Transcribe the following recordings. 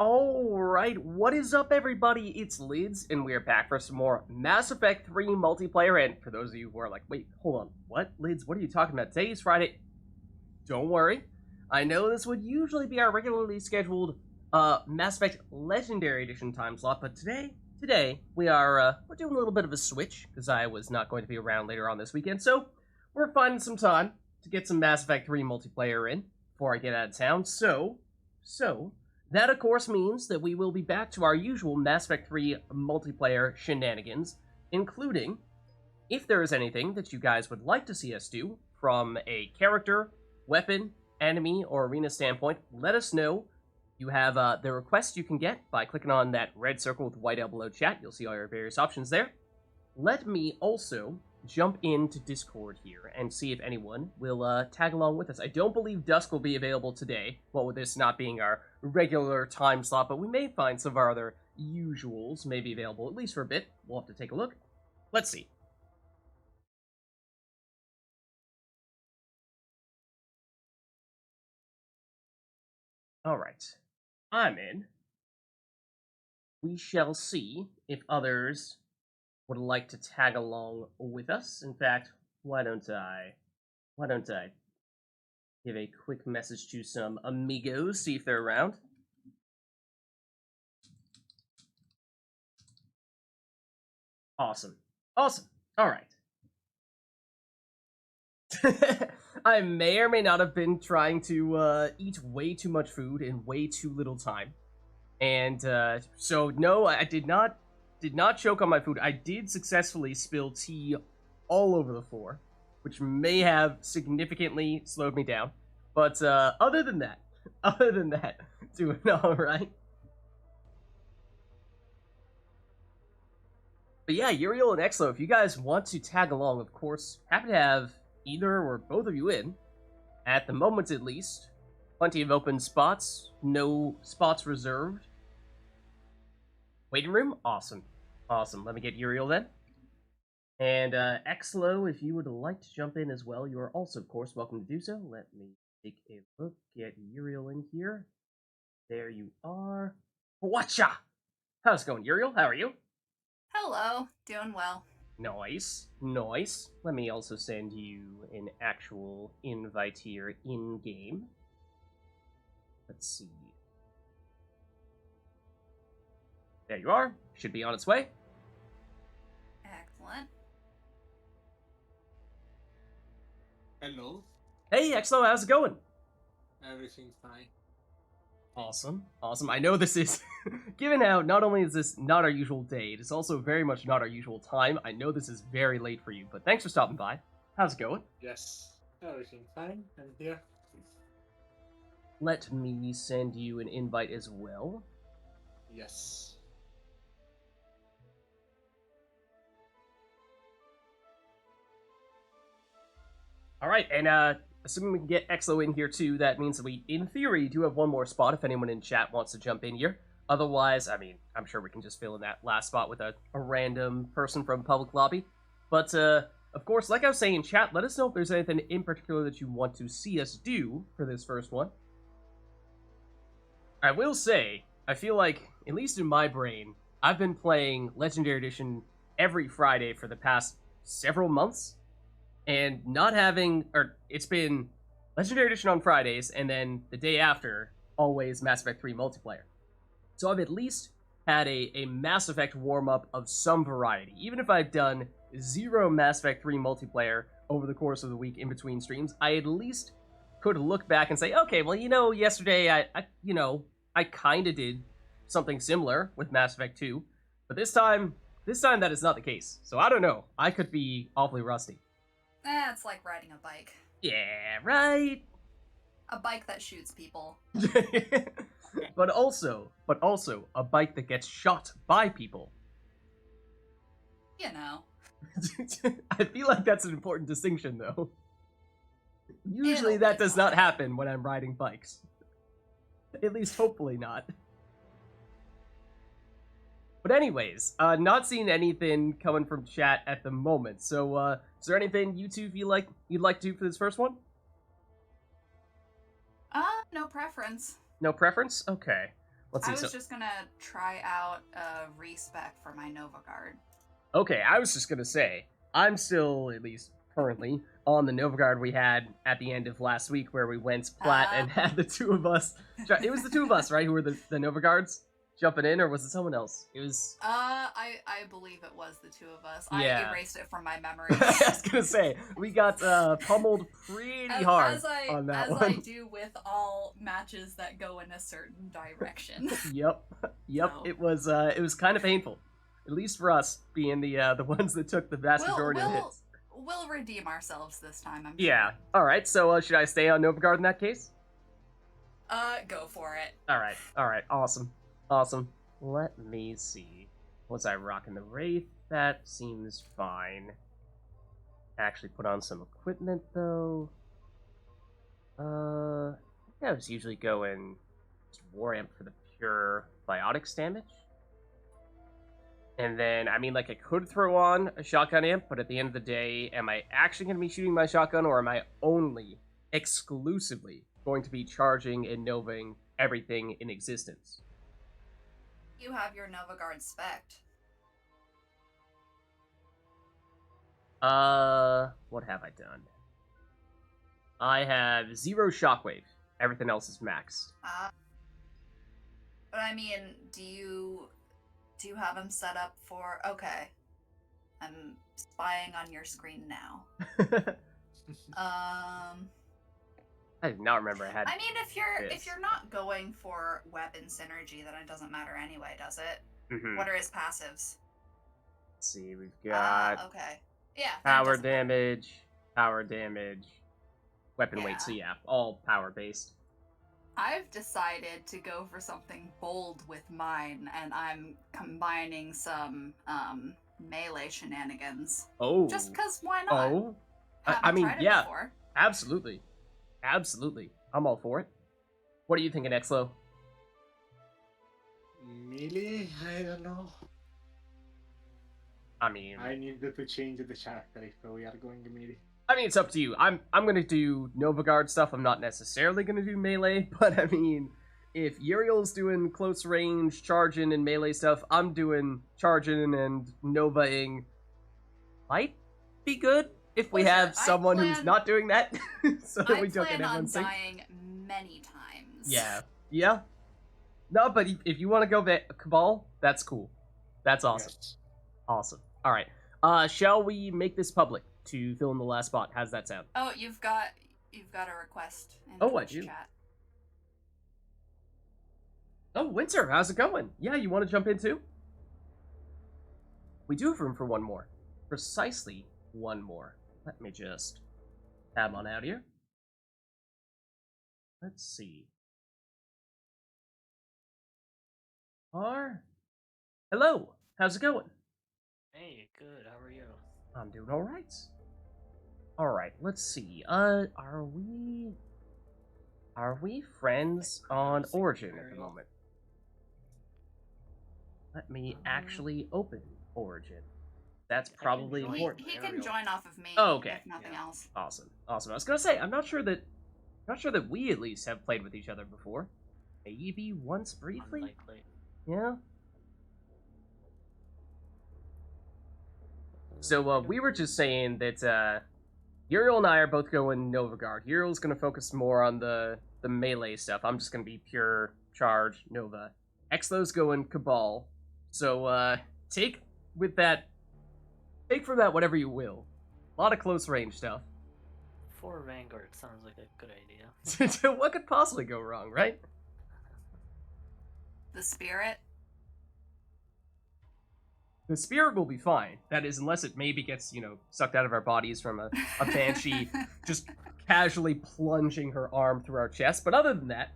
Alright, what is up everybody? It's Lids, and we're back for some more Mass Effect 3 multiplayer, and for those of you who are like, wait, hold on, what? Lids, what are you talking about? Today is Friday. Don't worry. I know this would usually be our regularly scheduled Mass Effect Legendary Edition time slot, but today we're doing a little bit of a switch, because I was not going to be around later on this weekend, so we're finding some time to get some Mass Effect 3 multiplayer in before I get out of town, so... That, of course, means that we will be back to our usual Mass Effect 3 multiplayer shenanigans, including, if there is anything that you guys would like to see us do, from a character, weapon, enemy, or arena standpoint, let us know. You have the requests you can get by clicking on that red circle with white L below chat. You'll see all your various options there. Let me also jump into Discord here and see if anyone will tag along with us. I don't believe Dusk will be available today, well, with this not being our regular time slot, but we may find some of our other usuals may be available, at least for a bit. We'll have to take a look. Let's see. Alright. I'm in. We shall see if others would like to tag along with us. In fact, why don't I give a quick message to some amigos, see if they're around. Awesome. All right. I may or may not have been trying to eat way too much food in way too little time. And so no, I did not choke on my food. I did successfully spill tea all over the floor, which may have significantly slowed me down. But other than that, doing all right. But yeah, Uriel and Exlo, if you guys want to tag along, of course, happy to have either or both of you in. At the moment, at least. Plenty of open spots. No spots reserved. Waiting room? Awesome. Awesome. Let me get Uriel then. And Exlo, if you would like to jump in as well, you are also, of course, welcome to do so. Let me take a look. Get Uriel in here. There you are. Whatcha? How's it going, Uriel? How are you? Hello. Doing well. Nice. Nice. Let me also send you an actual invite here in-game. Let's see. There you are. Should be on its way. Excellent. Hello. Hey, Exlo, how's it going? Everything's fine. Awesome. Awesome. I know this is, given how not only is this not our usual day, it is also very much not our usual time. I know this is very late for you, but thanks for stopping by. How's it going? Yes, everything's fine. And here. Let me send you an invite as well. Yes. Alright, and assuming we can get Exlo in here too, that means that we, in theory, do have one more spot if anyone in chat wants to jump in here. Otherwise, I mean, I'm sure we can just fill in that last spot with a random person from public lobby. But, of course, like I was saying in chat, let us know if there's anything in particular that you want to see us do for this first one. I will say, I feel like, at least in my brain, I've been playing Legendary Edition every Friday for the past several months. And not having, or it's been Legendary Edition on Fridays, and then the day after, always Mass Effect 3 multiplayer. So I've at least had a Mass Effect warm-up of some variety. Even if I've done 0 Mass Effect 3 multiplayer over the course of the week in between streams, I at least could look back and say, okay, well, you know, yesterday I kind of did something similar with Mass Effect 2, but this time that is not the case. So I don't know. I could be awfully rusty. It's like riding a bike. Yeah, right. A bike that shoots people. but also a bike that gets shot by people. You know. I feel like that's an important distinction, though. Usually that does not happen when I'm riding bikes. At least hopefully not. But anyways, not seeing anything coming from chat at the moment. So, is there anything you two feel like you'd like to do for this first one? No preference. No preference? Okay. Let's I see. was So, just gonna try out a respec for my Nova Guard. okay, I was just gonna say, I'm still, at least currently, on the Nova Guard we had at the end of last week, where we went plat and had the two of us. It was the two of us, right? Who were the Nova Guards jumping in, or was it someone else? It was. I believe it was the two of us. Yeah. I erased it from my memory. I was gonna say we got pummeled pretty hard on that as one. I do with all matches that go in a certain direction. Yep. So. It was kind of painful, at least for us, being the ones that took the vast majority of the hits. We'll redeem ourselves this time, I'm Yeah. sure. All right. So should I stay on Nova Guard in that case? Go for it. All right. Awesome. Let me see. Was I rocking the Wraith? That seems fine. Actually put on some equipment though. I think I was usually going just War Amp for the pure biotics damage. And then, I mean, like, I could throw on a shotgun amp, but at the end of the day, am I actually going to be shooting my shotgun, or am I only, exclusively, going to be charging and novaing everything in existence? You have your Nova Guard spec'd. What have I done? I have 0 shockwave. Everything else is maxed. But I mean, do you have them set up for? Okay, I'm spying on your screen now. I did not remember I had. I mean, if you're not going for weapon synergy, then it doesn't matter anyway, does it? Mhm. What are his passives? Let's see, we've got okay, yeah. power damage, weapon weight. Yeah. So yeah, all power based. I've decided to go for something bold with mine, and I'm combining some melee shenanigans. Oh, Just because why not? Oh, Haven't I mean, tried it yeah, before. absolutely. I'm all for it. What are you thinking, Exlo? Melee? I don't know. I mean, I needed to change the character if we are going melee. I mean, it's up to you. I'm gonna do Nova Guard stuff. I'm not necessarily gonna do melee, but I mean, if Uriel's doing close range charging and melee stuff, I'm doing charging and novaing. Might be good if we Listen, have someone who's not doing that, so that I we don't get plan on everyone sync. dying many times. Yeah. No, but if you want to go Cabal, that's cool. That's awesome. Yes. Awesome. All right. Shall we make this public to fill in the last spot? How's that sound? Oh, you've got a request in Oh, I Twitch do. chat. Oh, Winter, how's it going? Yeah, you want to jump in too? We do have room for one more. Precisely one more. Let me just tab on out here. Let's see. Hello, how's it going? Hey, good. How are you? I'm doing all right. All right, let's see. Are we friends on Origin at the moment? Let me actually open Origin. That's probably join. important. He can Ariel. join off of me. Oh, okay. If nothing Yeah. else. Awesome. I was gonna say, I'm not sure that we at least have played with each other before. Maybe once briefly. Unlikely. Yeah. So we were just saying that Uriel and I are both going Nova Guard. Uriel's gonna focus more on the melee stuff. I'm just gonna be pure charge Nova. Exlo's going Cabal. So take from that whatever you will. A lot of close range stuff. For Vanguard sounds like a good idea. What could possibly go wrong, right? The spirit. The spirit will be fine. That is, unless it maybe gets, sucked out of our bodies from a banshee just casually plunging her arm through our chest. But other than that,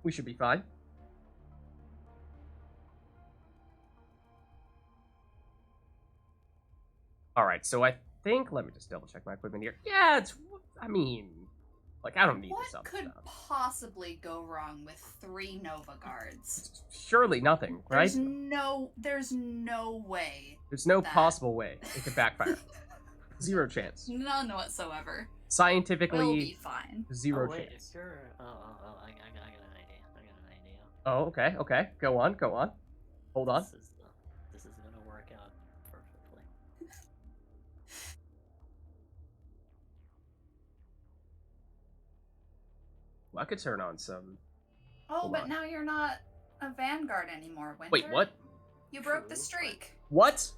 we should be fine. Alright, so I think, let me just double check my equipment here. Yeah, I don't need this What other could stuff. possibly go wrong with 3 Nova Guards? Surely nothing, right? There's no way. There's no that- possible way it could backfire. Zero chance. None whatsoever. Scientifically, We'll be fine. zero oh, wait, chance. if you're... I got an idea. Oh, okay, okay. Go on, go on. Hold on. This is gonna work out perfectly. Well, I could turn on some. Oh, Hold but on. now you're not a vanguard anymore, Winter. Wait, what? You broke the True, streak. What?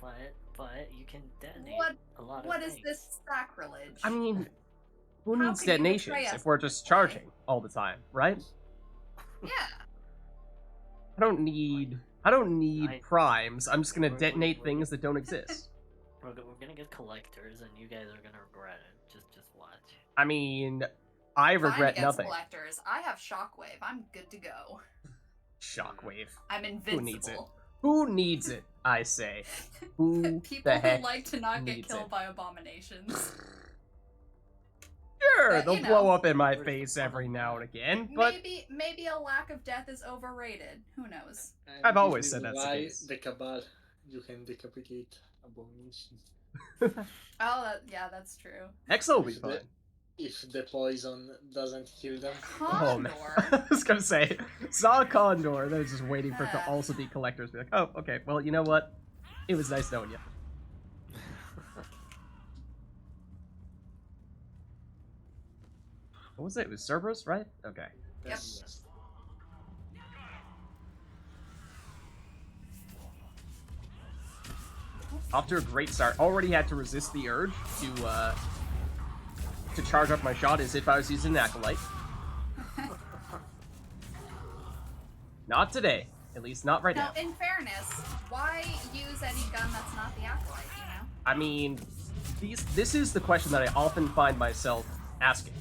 But you can detonate What? a lot of What is things. this sacrilege? I mean, who How needs could you detonations betray us if we're just this way? charging all the time, right? Yeah. I don't need primes. I'm just gonna We're detonate things that don't exist. We're gonna get collectors, and you guys are gonna regret it. Just watch. I mean, I Fine regret against nothing. collectors. I have shockwave. I'm good to go. Shockwave. I'm invincible. Who needs it? Who needs it? I say. Who People the heck who like to not get needs killed it? by abominations. Sure, But, they'll you blow know. up in my Where's the face fun every in now that? and again, but Maybe a lack of death is overrated. Who knows? And I've always this said is that's the why case. the Cabal, you can decapitate abominations. Oh, yeah, that's true. Exo will be If fun. If the poison doesn't kill them. Oh man, Condor. I was gonna say, saw a condor, and I was just waiting for it to also be collectors. Be like, oh, okay, well, you know what? It was nice knowing you. What was it? It was Cerberus, right? Okay. Yep. Yes. Off to a great start. Already had to resist the urge to charge up my shot as if I was using an acolyte. Not today. At least not right now. Now, in fairness, why use any gun that's not the acolyte, you know? I mean, this is the question that I often find myself asking.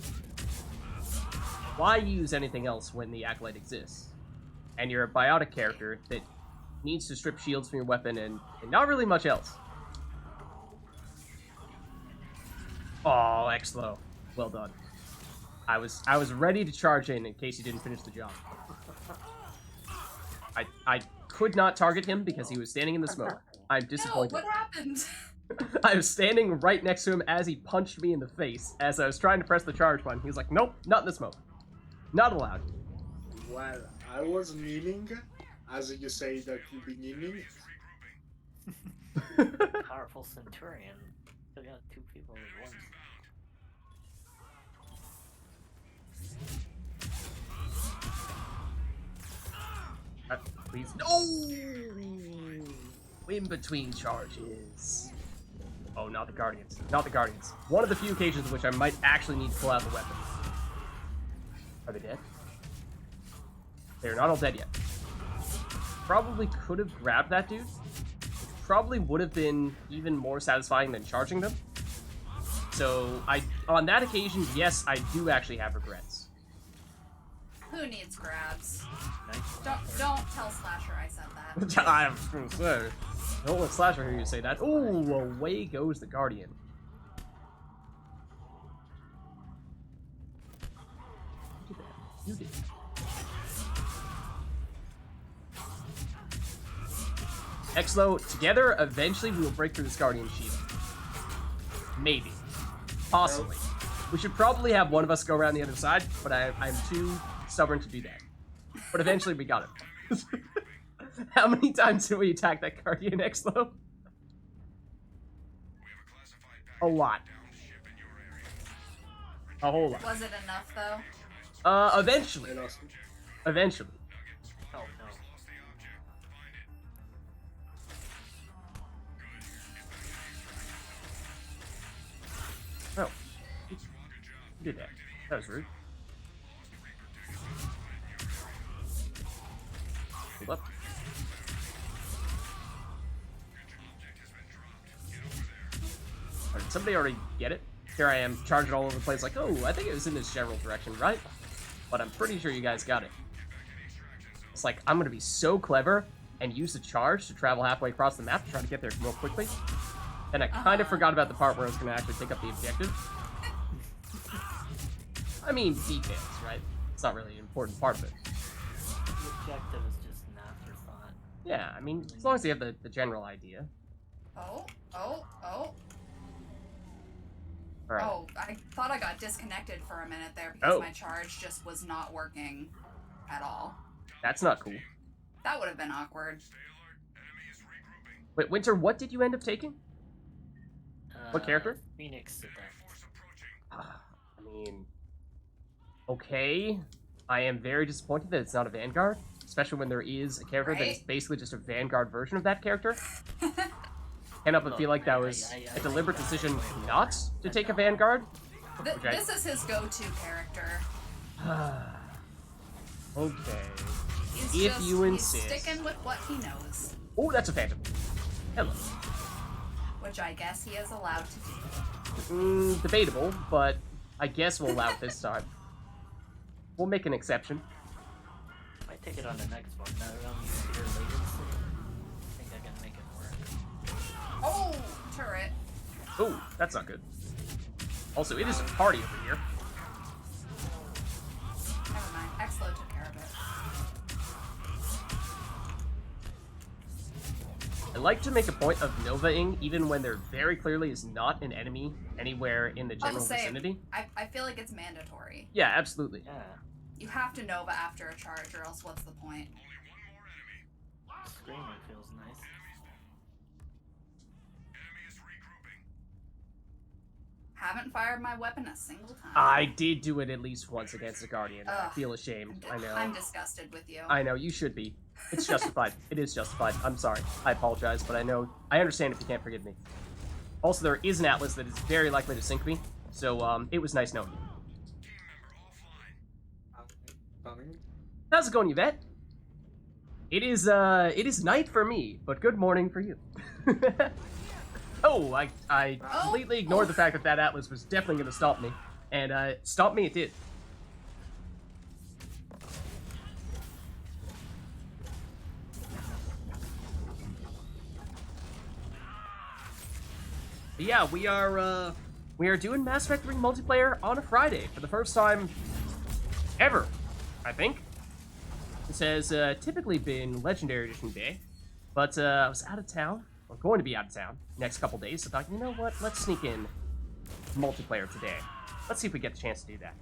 Why use anything else when the acolyte exists? And you're a biotic character that needs to strip shields from your weapon and not really much else. Oh, Exlo. Well done. I was ready to charge in case you didn't finish the job. I could not target him because he was standing in the smoke. I'm No, disappointed. what happened? I was standing right next to him as he punched me in the face as I was trying to press the charge button. He was like, nope, not in the smoke. Not allowed. Well, I was kneeling, as you said at the beginning. Powerful Centurion. Still got 2 people at once. Please. No! In between charges. Oh, not the Guardians. Not the Guardians. One of the few occasions in which I might actually need to pull out the weapon. Are they dead? They're not all dead yet. Probably could have grabbed that dude. Probably would have been even more satisfying than charging them. So, on that occasion, yes, I do actually have regrets. Who needs grabs? Nice. Don't tell Slasher I said that. I was gonna say. Don't let Slasher hear you say that. Ooh, away goes the Guardian. You did that. You did. Exlo, together, eventually we will break through this Guardian shield. Maybe. Possibly. We should probably have one of us go around the other side, but I'm too stubborn to do that. But eventually we got it. How many times did we attack that Guardian, Exlo? A lot. A whole lot. Was it enough, though? Eventually. I lost. Eventually. Oh no. Oh. You did that. That was rude. Hold up. Did somebody already get it? Here I am, charging all over the place like, oh, I think it was in this general direction, right? But I'm pretty sure you guys got it. It's like, I'm gonna be so clever and use the charge to travel halfway across the map to try to get there real quickly. And I kind of forgot about the part where I was gonna actually take up the objective. I mean, details, right? It's not really an important part of it. The objective is just an afterthought. Yeah, I mean, as long as you have the general idea. Oh. Alright. Oh, I thought I got disconnected for a minute there because Oh. my charge just was not working at all. That's not cool. That would have been awkward. Wait, Winter, what did you end up taking? What character? Phoenix Adept. I mean, okay. I am very disappointed that it's not a Vanguard, especially when there is a character that is Right? basically just a Vanguard version of that character. Can't help but feel like that was a deliberate decision not to take a Vanguard. Okay. This is his go-to character. Okay. He's If you insist. He's sticking with what he knows, Oh, that's a Phantom. Hello. which I guess he is allowed to do. Debatable, but I guess we'll allow it this time. We'll make an exception. Might take it on the next one. Now around computer latency. I think I can make it work. Oh, turret. Oh, that's not good. Also, it is a party over here. Never mind. Exlo took care of it. I like to make a point of Novaing even when there very clearly is not an enemy anywhere in the general same. vicinity. I feel like it's mandatory. Yeah, absolutely. Yeah. You have to Nova after a charge, or else what's the point? Screaming feels nice. Haven't fired my weapon a single time. I did do it at least once against a Guardian. I Ugh. feel ashamed. I know. I'm disgusted with you. I know, you should be. It's justified. It is justified. I'm sorry. I apologize, but I understand if you can't forgive me. Also, there is an Atlas that is very likely to sink me, so it was nice knowing you. Coming. How's it going, Yvette? It is night for me, but good morning for you. Oh, I completely ignored the fact that that Atlas was definitely going to stop me, and stop me it did. But yeah, we are doing Mass Effect 3 multiplayer on a Friday for the first time ever, I think. This has typically been Legendary Edition Day, but I was out of town, or going to be out of town, next couple days, so I thought, you know what, let's sneak in multiplayer today. Let's see if we get the chance to do that.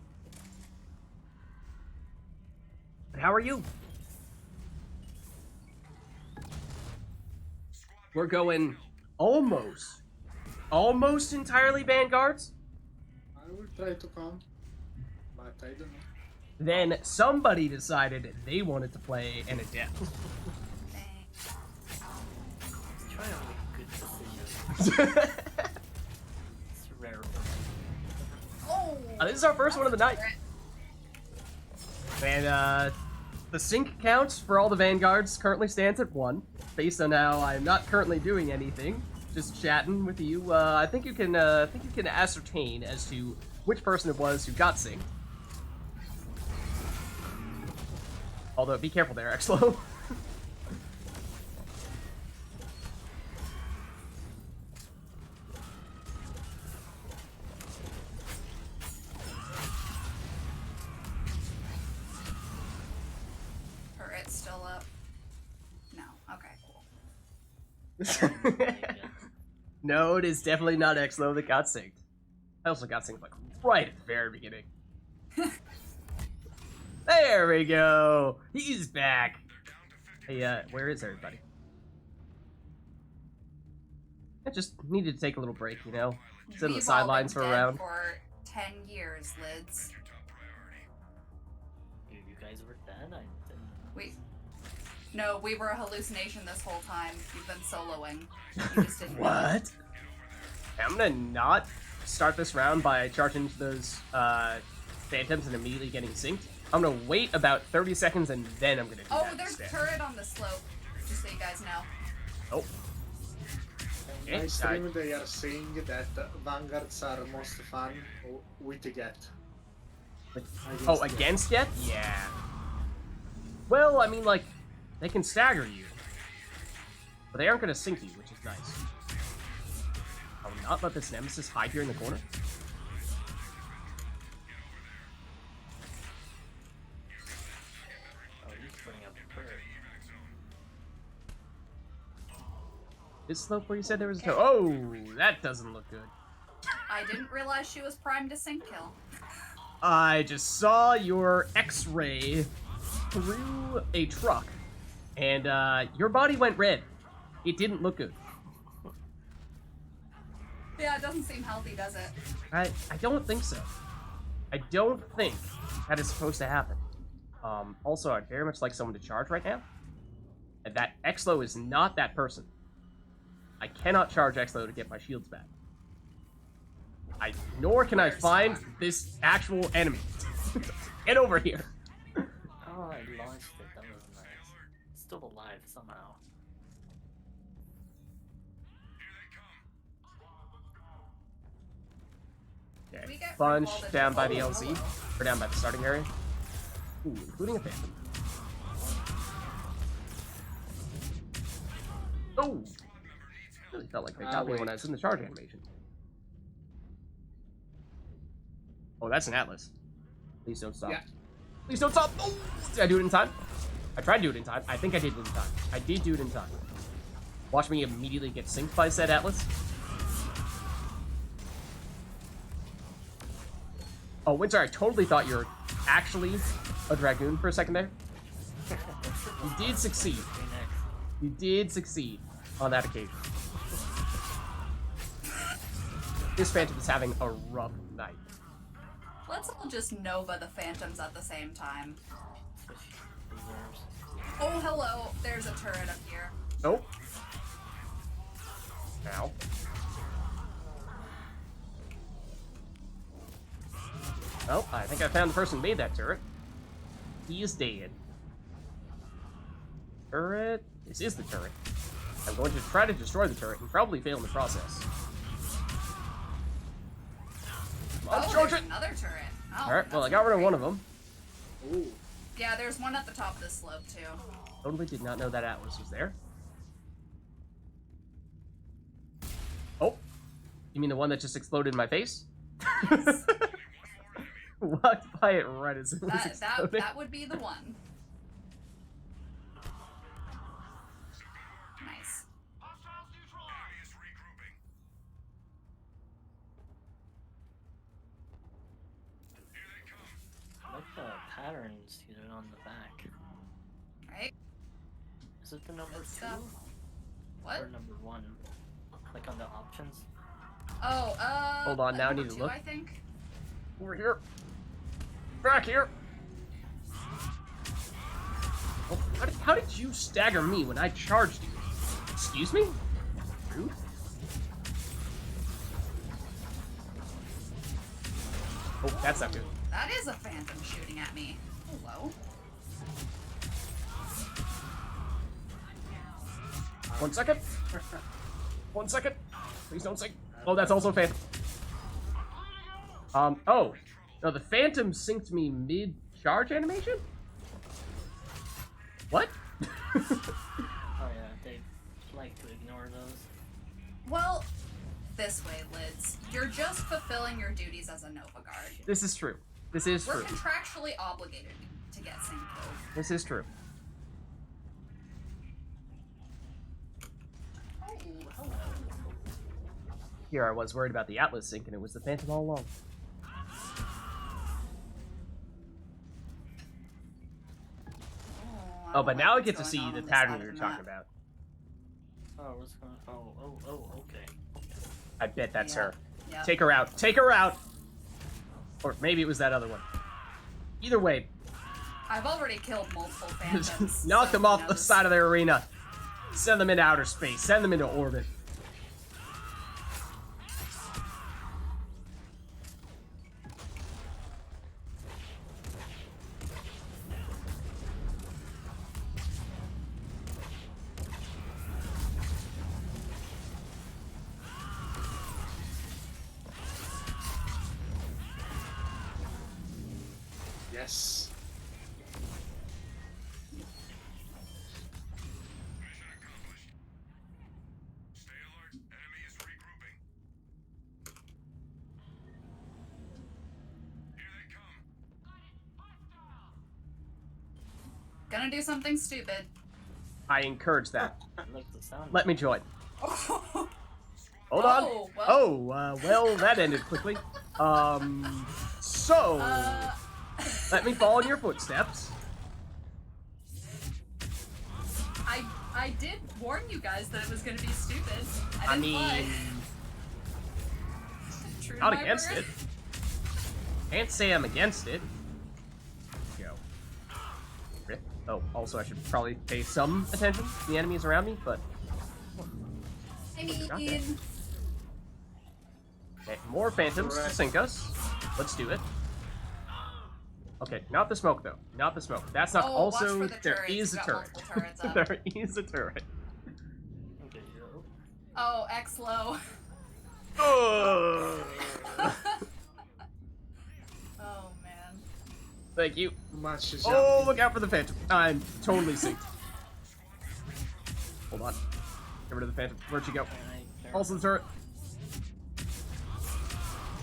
But how are you? We're going almost entirely Vanguards. I will try to come, but I don't know. Then somebody decided they wanted to play an Adept. Thanks. Try to make good decisions. It's rare. Oh! This is our first one of the night. Turret. And the sync count for all the Vanguards currently stands at 1. Based on how I'm not currently doing anything, just chatting with you, I think you can ascertain as to which person it was who got synced. Although, be careful there, Exlo. Turret's still up. No. Okay, cool. No, it is definitely not Exlo that got synced. I also got synced, like, right at the very beginning. There we go! He's back! Hey, where is everybody? I just needed to take a little break, you know? Sit on the We've sidelines all for been a dead round. For 10 years, Lids. You guys were dead? I didn't. No, we were a hallucination this whole time. You've been soloing. You just didn't know. What? I'm gonna not start this round by charging into those phantoms and immediately getting synced. I'm gonna wait about 30 seconds and then I'm gonna do Oh, that there's a instead. turret on the slope. Just so you guys know. Oh, In my Okay, stream, they are saying that Vanguards are most fun with the get. oh, against yet? Yeah. Well, I mean, like, they can stagger you, but they aren't gonna sink you, which is nice. I will not let this Nemesis hide here in the corner. Oh, he's putting up a turret. This slope where you said there was a oh, that doesn't look good. I didn't realize she was primed to sync kill. I just saw your X-ray through a truck, and your body went red. It didn't look good. Yeah, it doesn't seem healthy, does it? I don't think so. I don't think that is supposed to happen. Also, I'd very much like someone to charge right now. And that Exlo is not that person. I cannot charge Exlo to get my shields back. Nor can I find this actual enemy. Get over here. Oh, I launched it. That was nice. It's still alive somehow. Okay. We get Bunch recalled down into- by the oh, LZ. hello. Or down by the starting area. Ooh, including a phantom. Oh! Really felt like they got me wait. when I was in the charge animation. Oh, that's an Atlas. Please don't stop. Yeah. Please don't stop! Oh! Did I do it in time? I tried to do it in time. I think I did it in time. I did do it in time. Watch me immediately get synced by said Atlas. Oh, Winter, I totally thought you were actually a Dragoon for a second there. You did succeed. You did succeed on that occasion. This Phantom is having a rough night. Let's all just Nova the Phantoms at the same time. Oh, hello. There's a turret up here. Nope. Ow. Well, I think I found the person who made that turret. He is dead. Turret? This is the turret. I'm going to try to destroy the turret and probably fail in the process. Come on, Oh, charge there's it! another turret. Oh, Alright, well, I that's got rid of great. one of them. Ooh. Yeah, there's one at the top of the slope, too. Totally did not know that Atlas was there. Oh. You mean the one that just exploded in my face? Yes. Walked by it right as it was That exploding. would be the one. Nice. I like the patterns you did on the back. Right? Is it the number Good 2? stuff. What? Or number 1? Like on the options? Oh, Hold on, now I number need to 2, look. I think. Over here. Back here. Oh, how did you stagger me when I charged you? Excuse me? Rude. Oh, that's not good. That is a phantom shooting at me. Hello. 1 second. 1 second. Please don't sink. Oh, that's also Phantom. Oh. No, the Phantom synced me mid-charge animation? What? Oh yeah, they like to ignore those. Well, this way, Lids. You're just fulfilling your duties as a Nova Guard. This is true. This is We're true. contractually obligated to get sync killed. This is true. Oh, hello. Here I was worried about the Atlas sync, and it was the Phantom all along. Oh, but now I get to see the pattern you were talking about. Oh, what's going on? Oh, okay. I bet that's her. Yep. Take her out. Take her out! Or maybe it was that other one. Either way, I've already killed multiple phantoms. knock so them who off the knows? side of their arena. Send them into outer space. Send them into orbit. Yes. Gonna do something stupid. I encourage that. I like the sound. Let me join. Hold on. Oh, well. Oh, well, that ended quickly. So, let me follow in your footsteps. I did warn you guys that it was gonna be stupid. I didn't mean, lie. True to not my against word. it. Can't say I'm against it. Go. Rip. Oh, also I should probably pay some attention to the enemies around me, but I Got that. mean, okay, more phantoms to sink us. Let's do it. Okay, not the smoke though. Not the smoke. That's not. oh, watch Also, for the there turrets. is a We've got turret. multiple turrets up. There is a turret. Okay, yo. Oh, X-Low. Oh, Oh, man. thank you. Much is Oh, look out for the phantom. I'm totally synced. Hold on. Get rid of the phantom. Where'd she go? Also the turret.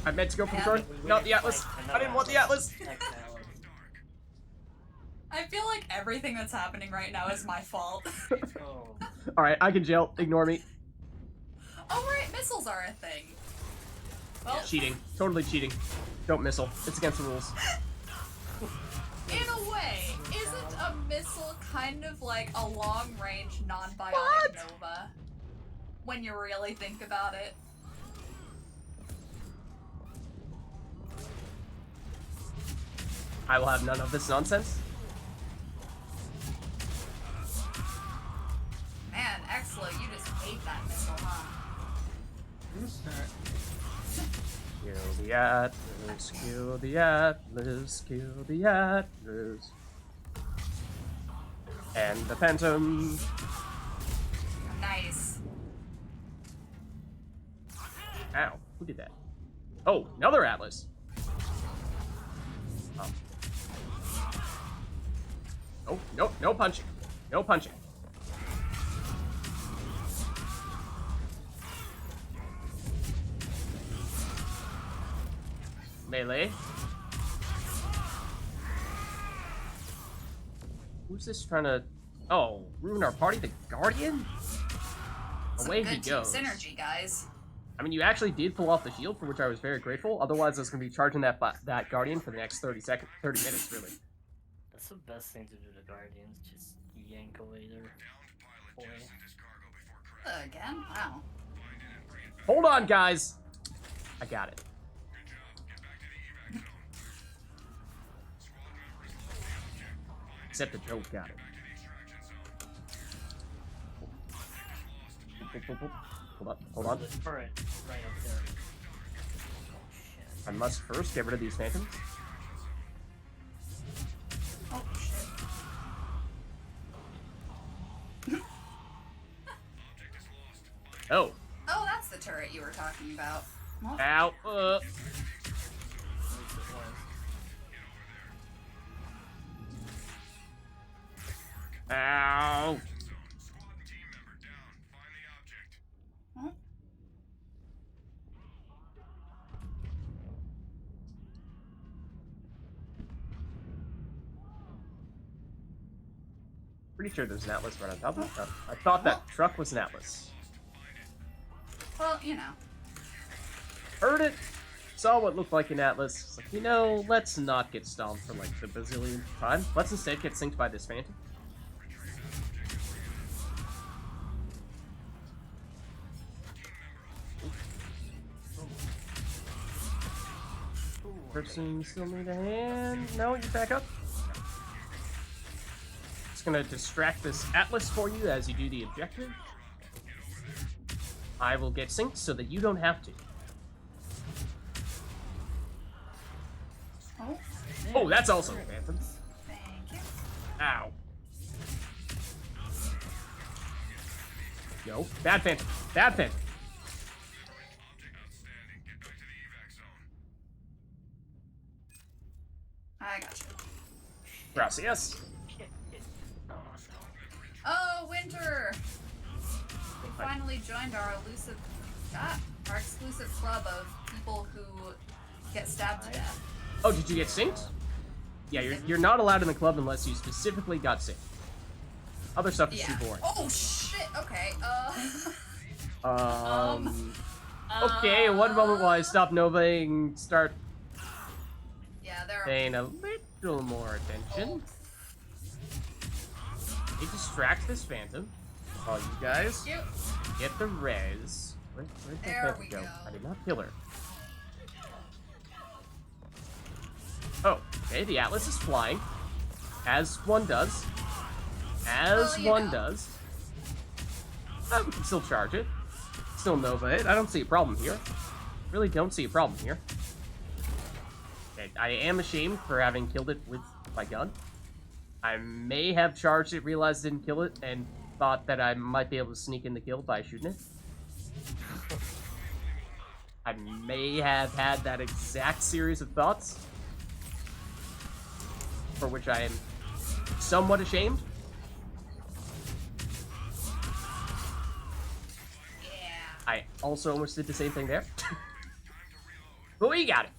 I meant to go for the turret. Not the Atlas. I didn't want the Atlas. I feel like everything that's happening right now is my fault. Oh, Alright, I can jail. Ignore me. Oh, right, missiles are a thing. Well, Cheating. Totally cheating. Don't missile. It's against the rules. in a way, isn't a missile kind of like a long-range, non-biotic What? Nova? When you really think about it. I will have none of this nonsense. Man, X-Low, you just hate that missile, huh? Kill the Atlas, kill the Atlas, kill the Atlas. And the Phantom. Nice. Ow, who did that? Oh, another Atlas. Oh. Oh, nope, no punching. No punching. Melee. Who's this trying to... Oh, ruin our party? The Guardian? Some Away good he team goes. synergy, guys. I mean, you actually did pull off the shield, for which I was very grateful. Otherwise, I was going to be charging that Guardian for the next 30 minutes, really. that's the best thing to do to Guardians, just yank away their boy. Again? Wow. Hold on, guys! I got it. Except the joke got it. Hold on, hold on. The turret right up there. Oh shit. I must first get rid of these phantoms. Oh, shit. Oh, Oh, that's the turret you were talking about. Well, ow, At least it was. ow. well, Pretty sure there's an Atlas right on top of it. Oh, I thought that truck was an Atlas. well, you know. Heard it, saw what looked like an Atlas. It's like, you know, let's not get stomped for like the bazillionth time. Let's instead get synced by this phantom. Person still need a hand. No, you back up. It's gonna distract this Atlas for you as you do the objective. I will get synced so that you don't have to. Oh, Oh, that's also a phantom. thank you. Ow. Yo, bad phantom. Bad phantom. I got you. Gracias. Oh no. Oh, Winter! We finally joined our our exclusive club of people who get stabbed to death. Oh, did you get synced? Yeah, you're not allowed in the club unless you specifically got synced. Other stuff is Yeah. too boring. Oh shit. Okay. Okay, one moment while I stop Novaing, start Yeah, there are. paying a little more attention. It distracts this phantom. While you guys Cute. get the res. Where'd that There phantom we go? go. I did not kill her. Oh, okay, the Atlas is flying. As one does. As Well, you one know. does. We can still charge it. Still Nova it. I don't see a problem here. Really don't see a problem here. Okay, I am ashamed for having killed it with my gun. I may have charged it, realized I didn't kill it, and thought that I might be able to sneak in the kill by shooting it. I may have had that exact series of thoughts, for which I am somewhat ashamed. Yeah. I also almost did the same thing there. But we got it.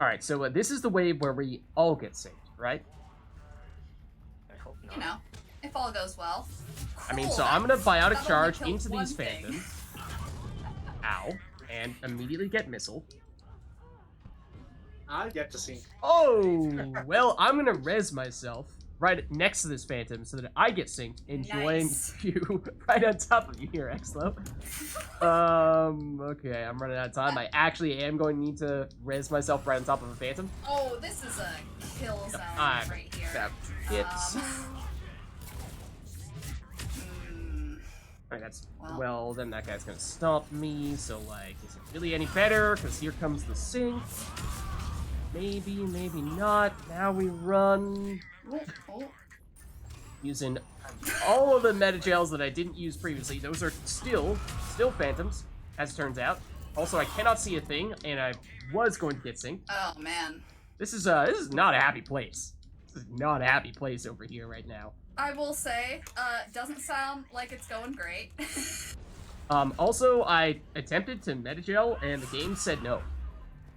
Alright, so this is the wave where we all get saved, right? I hope not. You know, if all goes well. I mean, Cool, so that- I'm gonna biotic that only charge killed into one these thing. phantoms. Ow. And immediately get missile. I get to sink. Oh, well, I'm gonna res myself right next to this phantom so that I get synced and join Nice. you right on top of you here, Exlo. Okay, I'm running out of time. I actually am going to need to res myself right on top of a phantom. Oh, this is a kill zone I'm right here. about to get... Hmm. Alright, that's... Well. Well, then that guy's gonna stomp me, so, like, is it really any better? Because here comes the sync. Maybe, maybe not. Now we run... Oh. Using all of the meta gels that I didn't use previously. Those are still phantoms, as it turns out. Also, I cannot see a thing, and I was going to get synced. Oh man. This is not a happy place. This is not a happy place over here right now. I will say, doesn't sound like it's going great. Also, I attempted to meta gel, and the game said no.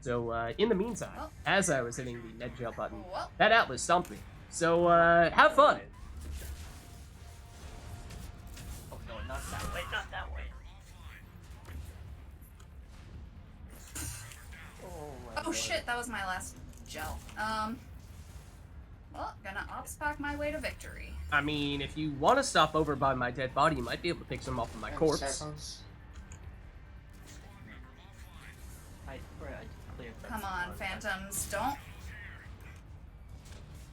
So, in the meantime, Oh. as I was hitting the meta gel button, Well. that Atlas stomped me. So, have fun. Oh no, not that way, not that way. Oh, my Oh God. shit, that was my last gel. Well, gonna ops pack my way to victory. I mean, if you want to stop over by my dead body, you might be able to pick some off of my 10 corpse. seconds. I swear I just cleared that. Come on, phantoms, don't.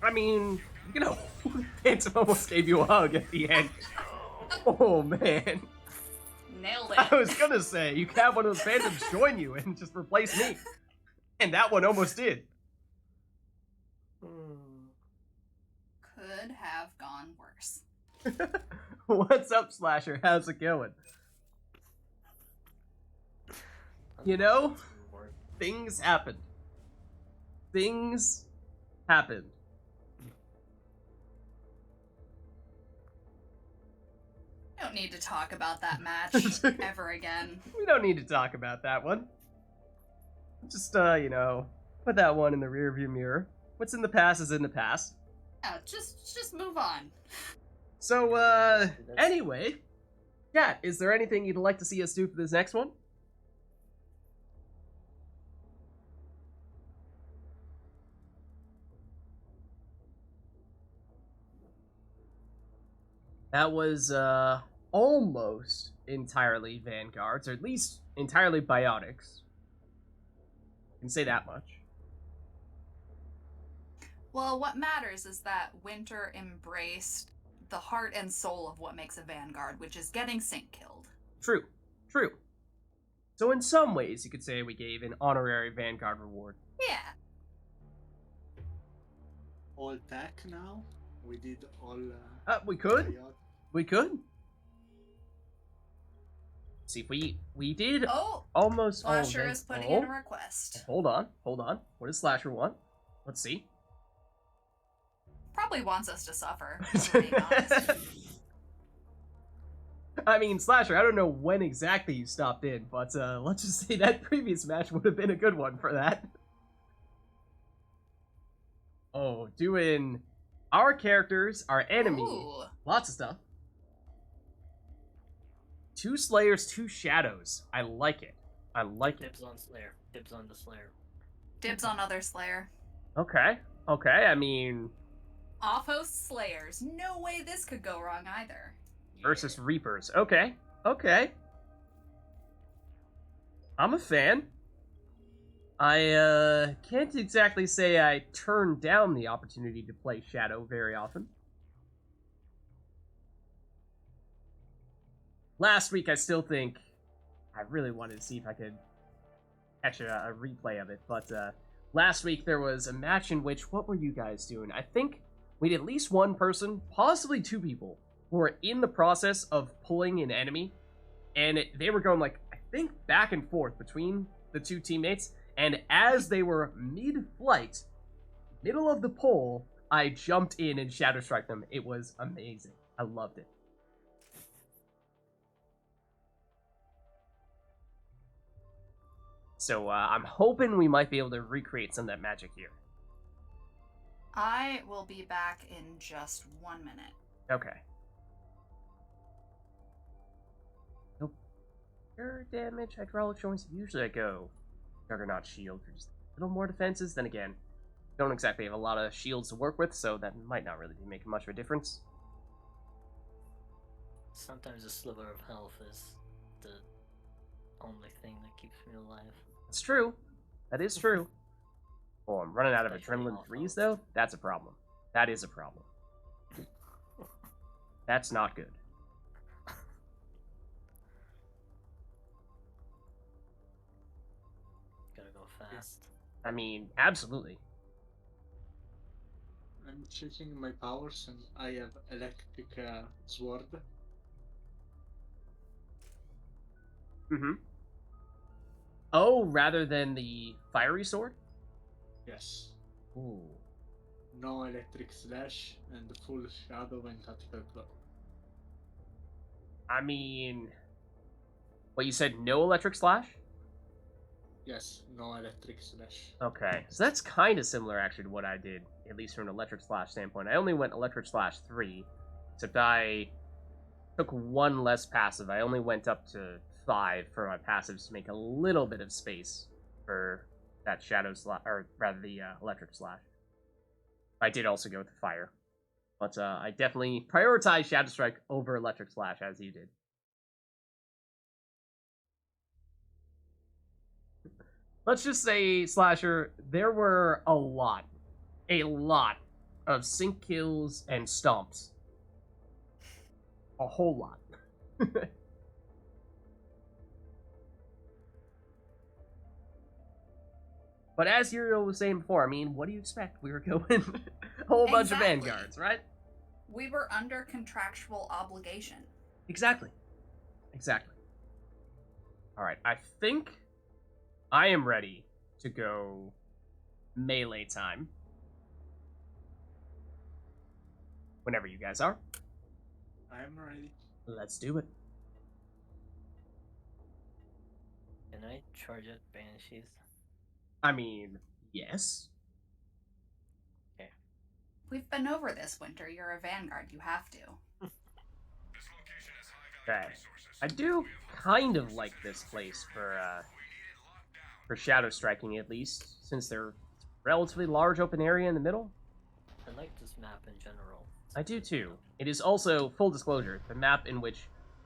I mean, you know, Phantom almost gave you a hug at the end. Oh, man. Nailed I it. was gonna say, you could have one of those Phantoms join you and just replace me. And that one almost did. Could have gone worse. What's up, Slasher? How's it going? You know, things happened. Things happened. We don't need to talk about that match ever again. We don't need to talk about that one. Just, you know, put that one in the rearview mirror. What's in the past is in the past. Yeah, just move on. So, anyway, Kat, is there anything you'd like to see us do for this next one? That was, almost entirely Vanguards, or at least entirely Biotics. I can say that much. Well, what matters is that Winter embraced the heart and soul of what makes a Vanguard, which is getting Sync killed. True. True. So in some ways, you could say we gave an honorary Vanguard reward. Yeah. All tech now. We did all. We could. biot- We could. See, we did Oh, almost all of Slasher them. is putting Oh, in a request. hold on. What does Slasher want? Let's see. Probably wants us to suffer. if we're being honest. I mean, Slasher, I don't know when exactly you stopped in, but let's just say that previous match would have been a good one for that. Oh, doing our characters, our enemy, Ooh. lots of stuff. 2 Slayers, 2 Shadows. I like it. I like it. Dibs on Slayer. Dibs on the Slayer. Dibs on other Slayer. Okay. Okay, I mean, Off-host Slayers. No way this could go wrong either. versus Reapers. Okay, okay. I'm a fan. I can't exactly say I turned down the opportunity to play Shadow very often. Last week, I still think I really wanted to see if I could catch a replay of it, but last week there was a match in which, what were you guys doing? I think we had at least one person, possibly two people, who were in the process of pulling an enemy, and they were going, like, I think back and forth between the two teammates, and as they were mid-flight, middle of the pull, I jumped in and Shadow Strike them. It was amazing. I loved it. So I'm hoping we might be able to recreate some of that magic here. I will be back in just 1 minute. Okay. Nope. Pure damage, hydraulic joints. Usually I go Juggernaut shield for just a little more defenses. Then again, don't exactly have a lot of shields to work with, so that might not really be making much of a difference. Sometimes a sliver of health is the only thing that keeps me alive. It's true. That is true. Oh, I'm running out of Especially adrenaline off threes, host. though? That's a problem. That is a problem. That's not good. Gotta go fast. I mean, absolutely. I'm checking my powers and I have electric sword. Mm-hmm. Oh, rather than the fiery sword? Yes. Ooh. No electric slash and full shadow and tactical blow. I mean... What, you said no electric slash? Yes, no electric slash. Okay, so that's kind of similar, actually, to what I did, at least from an electric slash standpoint. I only went electric slash 3, except I took one less passive. I only went up to 5 for my passives to make a little bit of space for that shadow slash, or rather the electric slash. I did also go with the fire, but I definitely prioritized Shadow Strike over electric slash, as you did. Let's just say, Slasher, there were a lot of sync kills and stomps. A whole lot. But as Uriel was saying before, I mean, what do you expect? We were going a whole bunch of Exactly. vanguards, right? We were under contractual obligation. Exactly. Exactly. Alright, I think I am ready to go melee time. Whenever you guys are. I'm ready. Let's do it. Can I charge at Banshees? I mean, yes. We've been over this, Winter. You're a vanguard. You have to. Okay. I do kind of like this place for shadow striking, at least, since they're relatively large open area in the middle. I like this map in general. I do too. It is also, full disclosure, the map in which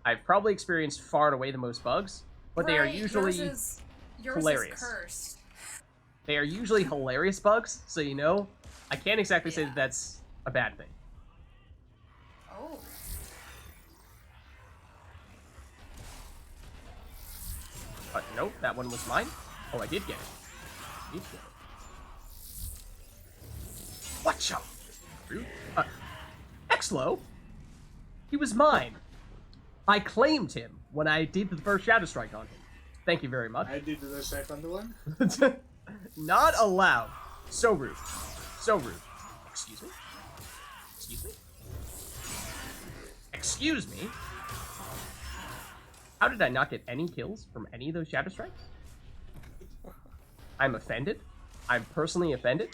I've probably experienced far and away the most bugs, but they are Right, usually yours hilarious. is cursed. They are usually hilarious bugs, so you know, I can't exactly say that that's a bad thing. Oh. But nope, that one was mine. Oh, I did get it. I did get it. Watcha! Rude. Exlo? He was mine. I claimed him when I did the first Shadow Strike on him. Thank you very much. I did the second one. Not allowed. So rude. So rude. Excuse me? Excuse me? Excuse me? How did I not get any kills from any of those Shadow Strikes? I'm offended. I'm personally offended.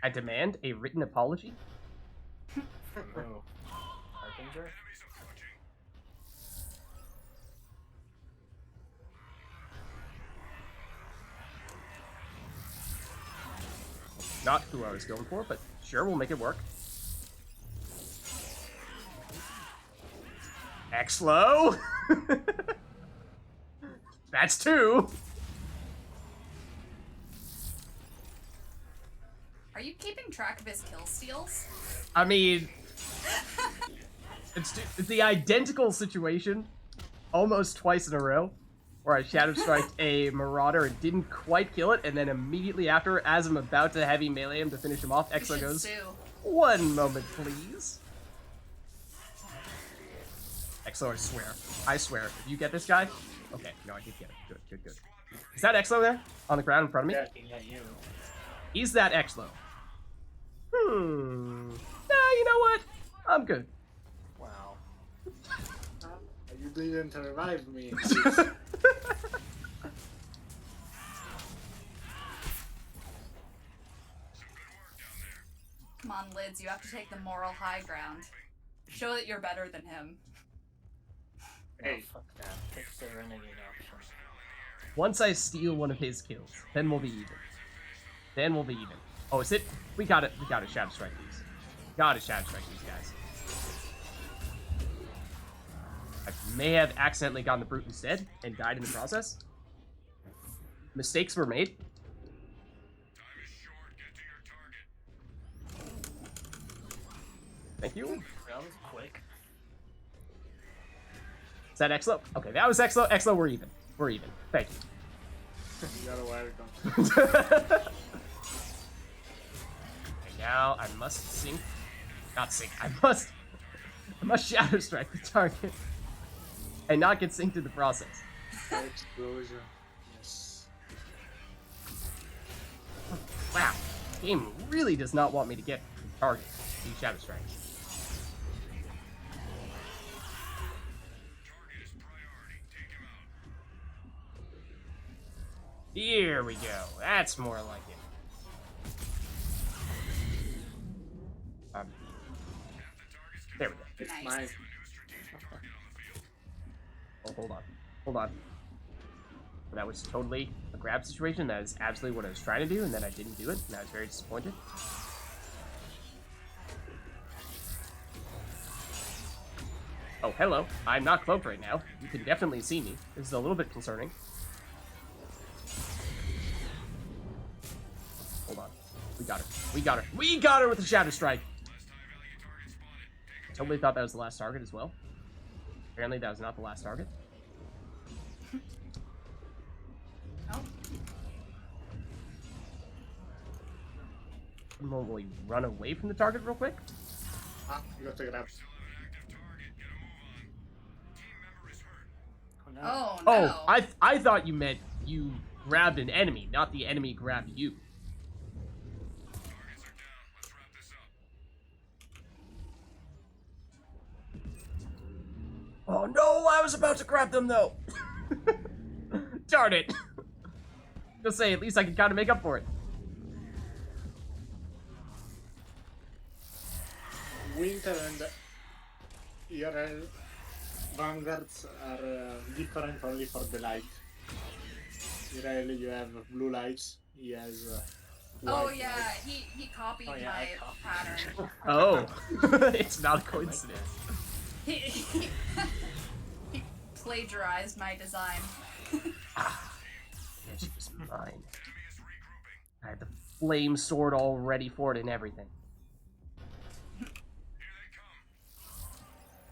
I demand a written apology. Oh. Harbinger? Not who I was going for, but sure, we'll make it work. X-Low! That's 2! Are you keeping track of his kill steals? I mean, it's the identical situation, almost twice in a row, where I Shadow Striked a Marauder and didn't quite kill it, and then immediately after, as I'm about to heavy melee him to finish him off, You Exo should goes, sue. 1 moment, please. Exo, I swear, if you get this guy, okay, no, I did get it. Good. Is that Exo there on the ground in front of me? Yeah, you. Is that Exlo? Nah, you know what? I'm good. Wow. You didn't revive me. Come on, Lids, you have to take the moral high ground. Show that you're better than him. Hey. Oh, fuck that. Take the renegade option. Once I steal one of his kills, then we'll be even. Oh, is it? We gotta Shadow Strike these. Gotta Shadow Strike these guys. I may have accidentally gotten the Brute instead and died in the process. Mistakes were made. Thank you. That was quick. Is that Exlo? Okay, that was Exlo. Exlo, we're even. We're even. Thank you. You got a wire gun. And now I must sync. Not sync. I must Shadow Strike the target. And not get synced in the process. Explosion. Yes. Wow. Game really does not want me to get the target. These Shadow Strikes. Here we go. That's more like it. There we go. It's Nice. mine. Oh, hold on. That was totally a grab situation. That is absolutely what I was trying to do, and then I didn't do it, and I was very disappointed. Oh, hello. I'm not cloaked right now. You can definitely see me. This is a little bit concerning. Hold on. We got her with the Shadow Strike! Totally thought that was the last target as well. Apparently that was not the last target. Oh, Will we run away from the target real quick? Ah, you got to grab. Oh no. oh Oh, no. I thought you meant you grabbed an enemy, not the enemy grabbed you. Oh no, I was about to grab them though! Darn it! Just say, at least I can kind of make up for it. Winter and IRL vanguards are different only for the light. IRL you have blue lights, he has Oh white yeah, lights. he copied Oh, yeah, my I copied. pattern. Oh, it's not a coincidence. He plagiarized my design. This was mine. I had the flame sword all ready for it and everything.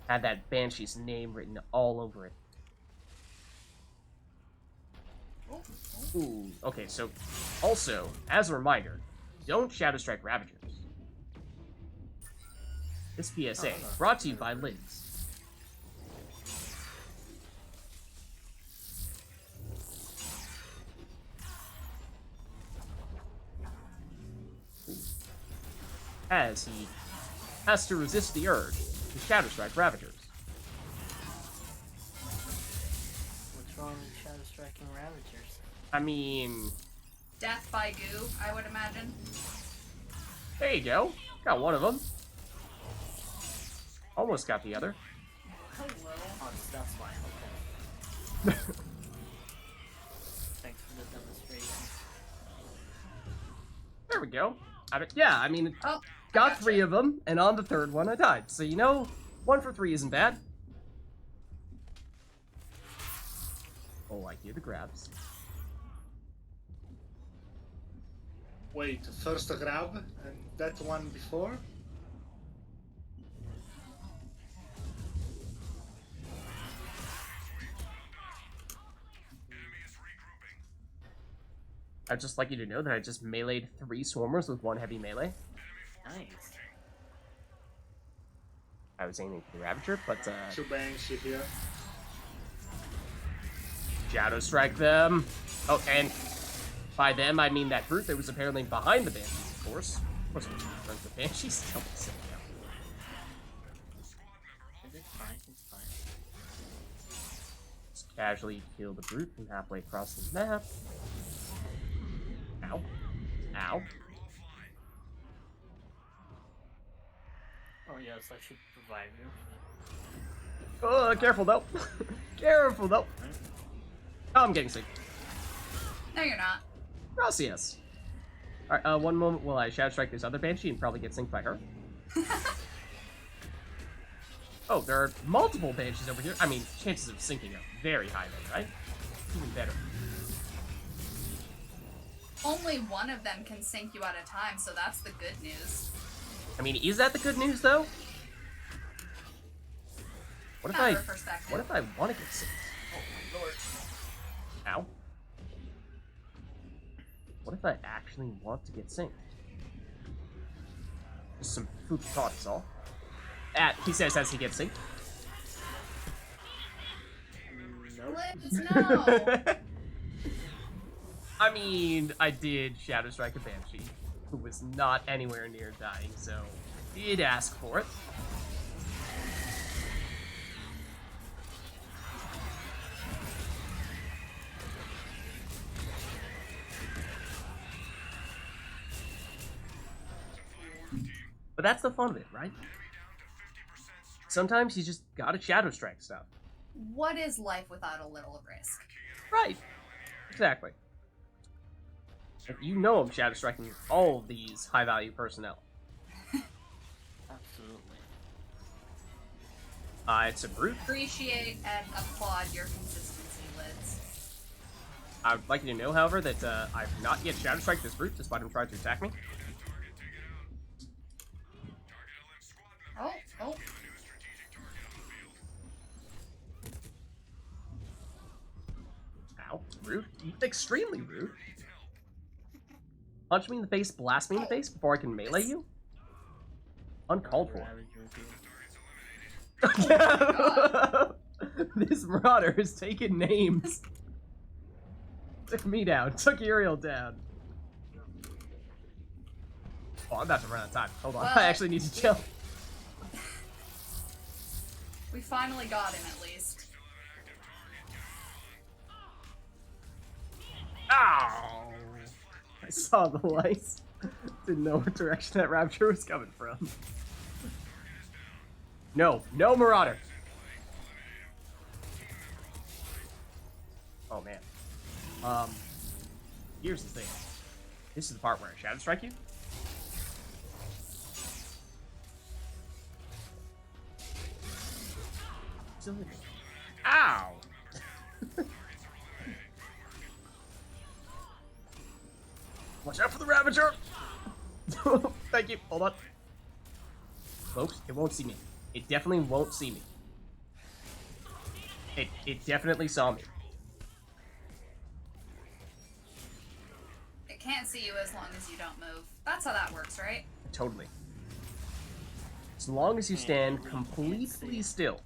Had that Banshee's name written all over it. Ooh, okay, so also, as a reminder, don't Shadow Strike Ravagers. This PSA, brought to you by Lids. As he has to resist the urge to Shadow Strike Ravagers. What's wrong with Shadow Striking Ravagers? I mean, Death by goo, I would imagine. there you go. Got one of them. Almost got the other. Hello. Oh, that's why. Okay. Thanks for the demonstration. There we go. Yeah, I mean, Oh, got gotcha. 3 of them, and on the 3rd one I died. So, you know, 1 for 3 isn't bad. Oh, I hear the grabs. Wait, first grab, and that one before? I'd just like you to know that I just meleeed 3 swarmers with 1 heavy melee. Nice. I was aiming for the Ravager, but, 2 Banshee here. Shadow Strike them. Oh, and by them, I mean that brute that was apparently behind the Banshees, of course. Of course, it was the Banshees. Don't be silly now. It's fine, it's fine. Just casually kill the brute from halfway across the map. Ow. Ow. Oh yes, I should revive you. Oh, careful though. Careful though. Oh, I'm getting sick. No, you're not. Gracias. Alright, one moment while I Shadow Strike this other Banshee and probably get synced by her. Oh, there are multiple Banshees over here. I mean, chances of syncing are very high then, right? Even better. Only one of them can sink you at a time, so that's the good news. I mean, is that the good news though? What if Matter of perspective. What if I want to get synced? Oh my lord. Ow. What if I actually want to get synced? Just some food for thought is all. He says as he gets synced. Liz, no! I mean, I did Shadow Strike a Banshee, who was not anywhere near dying, so I did ask for it. But that's the fun of it, right? Sometimes you just gotta Shadow Strike stuff. What is life without a little risk? Right. Exactly. If you know I'm Shadow Striking all of these high-value personnel. Absolutely. It's a brute. Appreciate and applaud your consistency, Lids. I would like you to know, however, that I've not yet Shadow Strike this brute, despite him trying to attack me. Oh, oh. Ow. Rude. Extremely rude. Punch me in the face, blast me in the face before I can melee you? Uncalled for. This Marauder has taken names. Took me down. Took Uriel down. Oh, I'm about to run out of time. Hold on. Well, I actually need to chill. We finally got him, at least. Ow! I saw the lights. Didn't know what direction that rapture was coming from. No, no Marauder. Oh man. Here's the thing. This is the part where I Shadow Strike you. Ow! Watch out for the Ravager! Thank you. Hold on. Folks, it won't see me. It definitely won't see me. It definitely saw me. It can't see you as long as you don't move. That's how that works, right? Totally. As long as you stand completely still.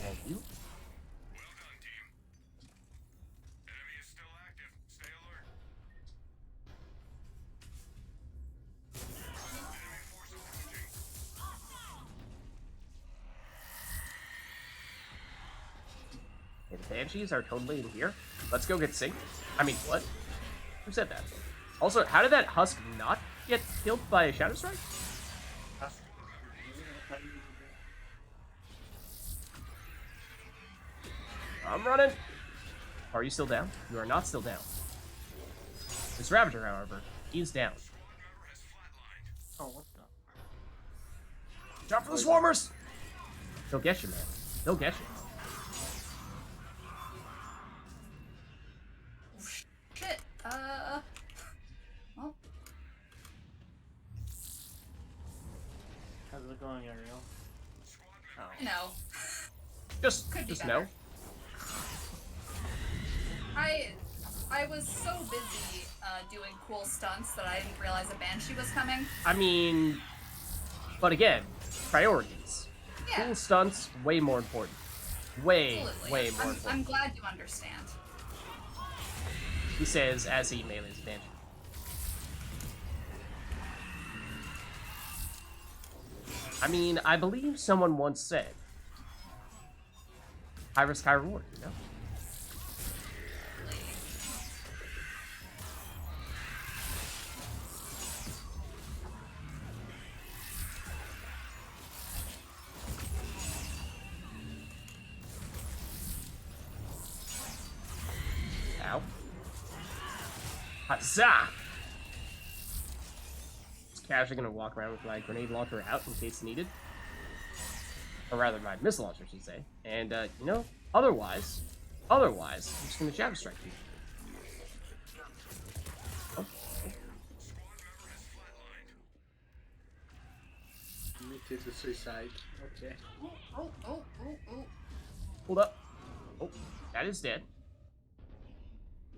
Thank you. Okay, the Banshees are totally in here. Let's go get synced. I mean, what? Who said that? Also, how did that Husk not get killed by a Shadow Strike? I'm running. Are you still down? You are not still down. This Ravager, however, is down. Oh, what the? Jump for the swarmers! They'll get you, man. They'll get you. Shit. Well, How's it going, Ariel? Oh. no. Just Could be no. better. I was so busy doing cool stunts that I didn't realize a Banshee was coming. I mean, but again, priorities. Yeah. Cool stunts, way more important. Way Absolutely. more important. I'm glad you understand. He says as he melees Banshee. I mean, I believe someone once said, high risk, high reward, you know? Ow. Huzzah! Is casually gonna walk around with my grenade launcher out in case needed. Or rather, my missile launcher, I should say. And, you know, otherwise, I'm just gonna Shadow Strike you. Oh. Committed to suicide. Okay. Oh. Hold up. Oh, that is dead.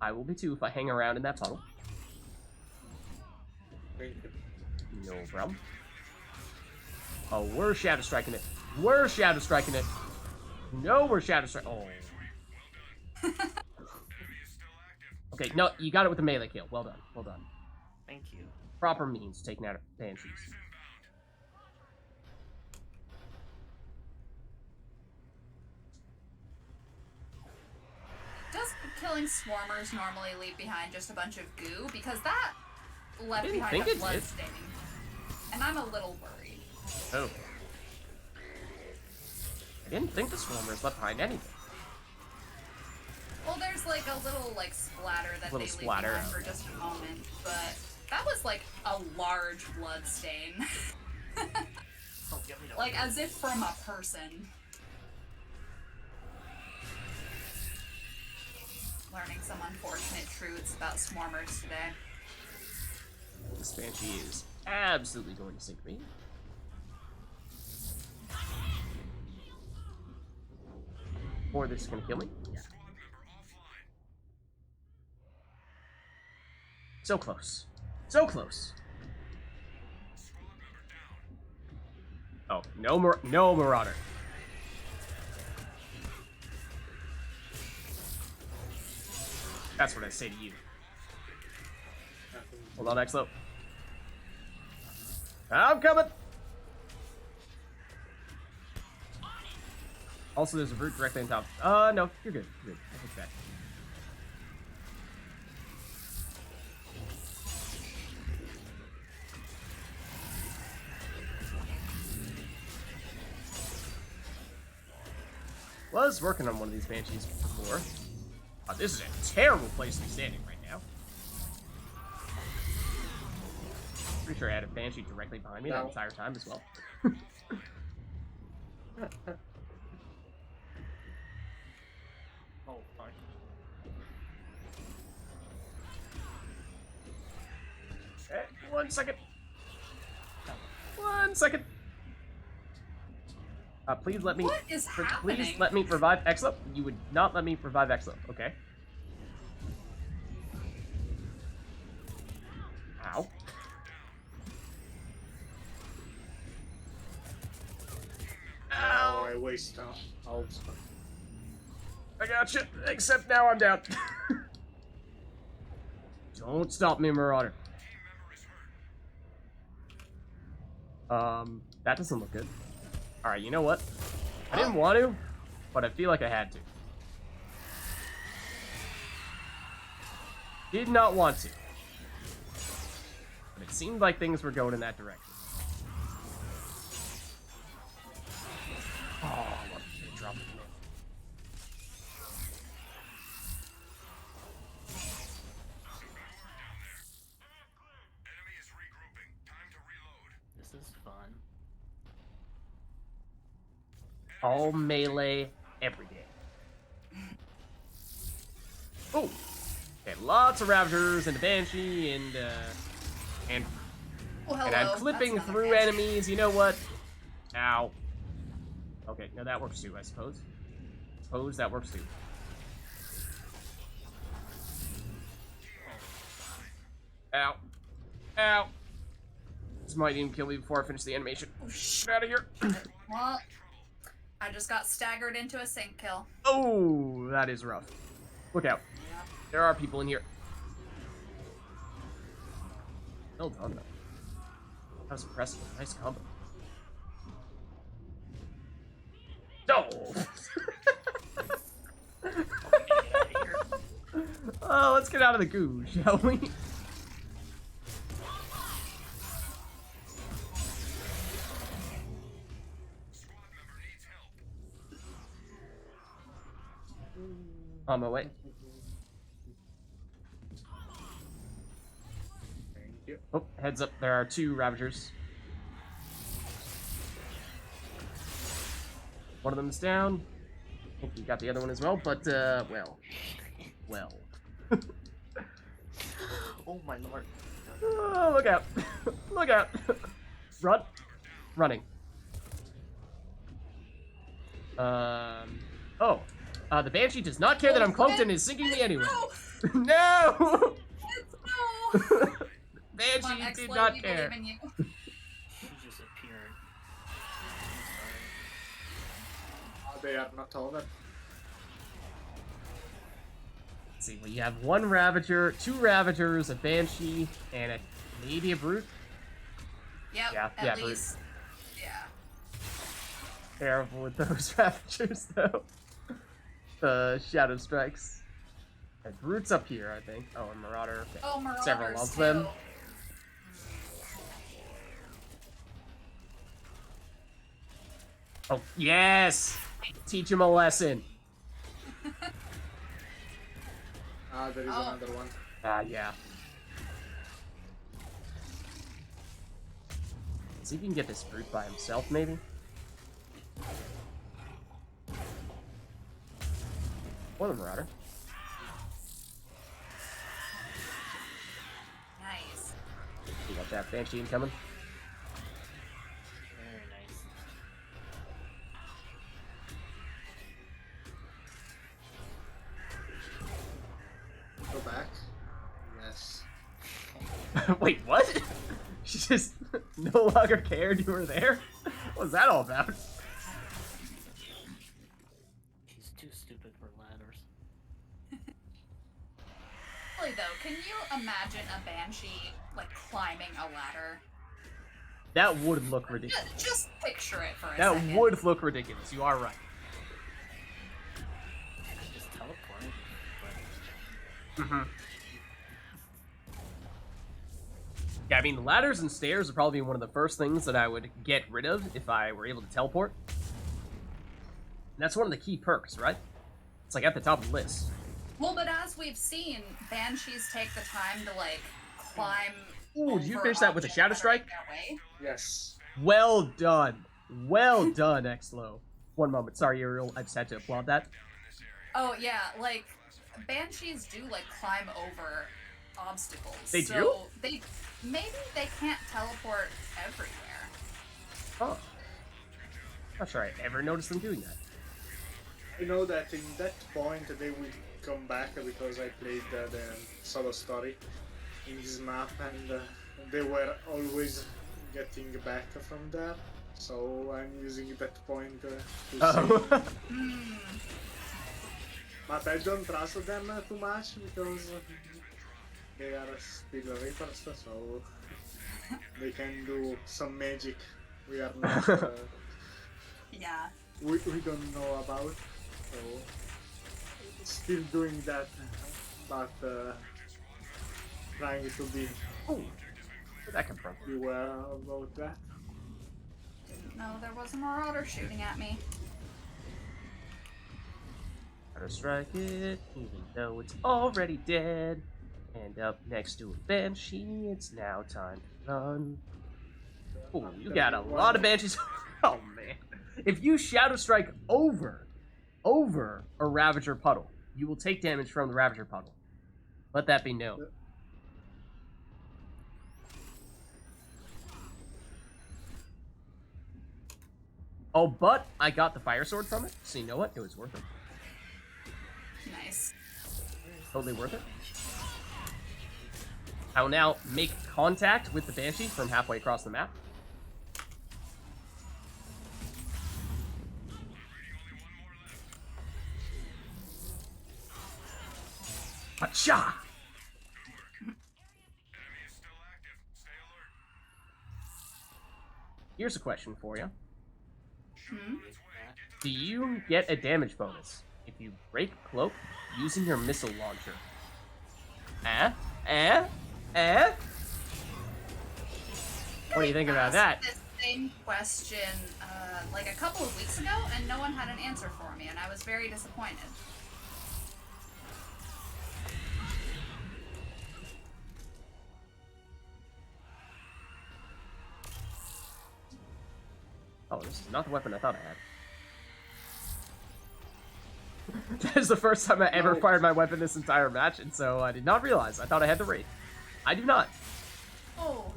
I will be too if I hang around in that puddle. Thank you. No problem. Oh, we're Shadow Striking it. We're Shadow Striking it. No, we're Shadow Striking. Oh. Okay, no, you got it with a melee kill. Well done. Well done. Thank you. Proper means taking out Banshees. Does killing swarmers normally leave behind just a bunch of goo? Because that left Didn't behind think a it blood did. stain. And I'm a little worried. Oh. I didn't think the Swarmers left behind anything. Well, there's like a little like splatter that Little they splatter, leave behind for okay. just a moment, but that was like a large blood stain. Don't get me to Like as if from a person. Learning some unfortunate truths about swarmers today. This Banshee is absolutely going to sink me. Or this is going to kill me. Yeah. So close. So close. Oh, no Marauder. That's what I say to you. Hold on, Exlo. I'm coming! Also, there's a brute directly on top. No, you're good. You're good. I'll take that. Was working on one of these Banshees before. Oh, this is a terrible place to be standing right now. Pretty sure I had a Banshee directly behind me that No. entire time as well. Oh, fuck. Okay, 1 second. 1 second. Please let me. What is Please happening? let me revive Exlo. You would not let me revive Exlo. Okay. Ow. Oh, I waste all stuff. I gotcha. Except now I'm down. Don't stop me, Marauder. That doesn't look good. Alright, you know what? I didn't want to, but I feel like I had to. Did not want to. But it seemed like things were going in that direction. Oh, what a drop. All melee every day. Oh, okay, lots of Ravagers and a Banshee and Oh, hello. and I'm clipping That's another through Banshee. enemies. You know what? Ow. Okay, no, that works too, I suppose. Suppose that works too. Ow. Ow. This might even kill me before I finish the animation. Oh, shit. Get out of here. Well, I just got staggered into a sync kill. Oh, that is rough. Look out. There are people in here. Well done, though. That was impressive. Nice combo. Oh! Oh, let's get out of the goo, shall we? On my way. Thank you. Oh, heads up. There are 2 Ravagers. One of them's down. I think we got the other one as well, but, well. Oh my lord. Oh, look out. Look out. Run. Running. Oh. The Banshee does not care that I'm cloaked and is sinking me anyway. No! No! No! Come on, Banshee did X-Blade, not we care. believe in you. She just appeared. They are not over. Let's see, we have 1 Ravager, 2 Ravagers, a Banshee, and maybe a Brute. Yep, Yeah, at yeah, Brute. least. Yeah. Terrible with those Ravagers, though. The Shadow Strikes. And Brute's up here, I think. Oh, and Marauder. Okay. Oh, Marauders Several of too. them. Oh, yes! Teach him a lesson. There is Oh. another one. Yeah. See if you can get this Brute by himself, maybe? Or the Marauder. Nice. You got that Banshee incoming. Very nice. Go back. Yes. Wait, what? She just no longer cared you were there? What was that all about? He's too stupid for ladders. Really though, can you imagine a Banshee like climbing a ladder? That would look ridiculous. Just picture it for a That second. would look ridiculous. You are right. Just teleport. Mm-hmm. Yeah, I mean, ladders and stairs would probably be one of the first things that I would get rid of if I were able to teleport. And that's one of the key perks, right? It's like at the top of the list. Well, but as we've seen, Banshees take the time to like climb. Ooh, did you over finish that with a objects Shadow that are Strike? in their way. Yes. Well done. Well done, Xlo. One moment. Sorry, Ariel. I just had to applaud that. Oh yeah, like Banshees do like climb over obstacles. They so do? Maybe they can't teleport everywhere. Oh. Not sure I ever noticed them doing that. I know that in that point they will come back because I played the solo story in this map and they were always getting back from there. So I'm using that point to see. Oh. But I don't trust them too much because they are still Reapers, so they can do some magic we are not, Yeah. we don't know about. So still doing that, but trying to be Ooh. Where'd that come from? beware about that. No, there was a Marauder shooting at me. Gotta strike it, even though it's already dead. And up next to a Banshee, it's now time to run. Ooh, you got a lot of Banshees. Oh, man. If you Shadow Strike over a Ravager puddle, you will take damage from the Ravager puddle. Let that be known. Oh, but I got the Fire Sword from it, so you know what? It was worth it. Nice. Totally worth it. I will now make contact with the Banshee from halfway across the map. Pacha! Here's a question for you. Do you get a damage bonus if you break cloak using your missile launcher? What do you think about that? This same question like a couple of weeks ago, and no one had an answer for me, and I was very disappointed. Oh, this is not the weapon I thought I had. That is the first time I ever fired my weapon this entire match, and so I did not realize. I thought I had the Wraith. I do not. Oh.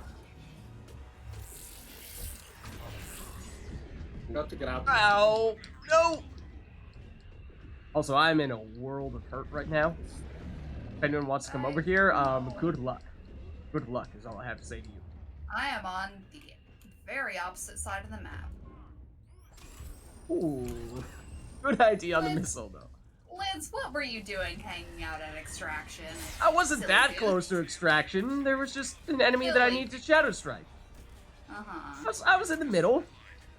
Got to grab. Ow! No! Also, I'm in a world of hurt right now. If anyone wants to come over here, good luck. Good luck is all I have to say to you. I am on the very opposite side of the map. Ooh. Good idea on the Liz- missile, though. Liz, what were you doing hanging out at Extraction? I wasn't Silly that dude. close to extraction. There was just an enemy that I Silly. needed to Shadow Strike. Uh-huh. I was in the middle,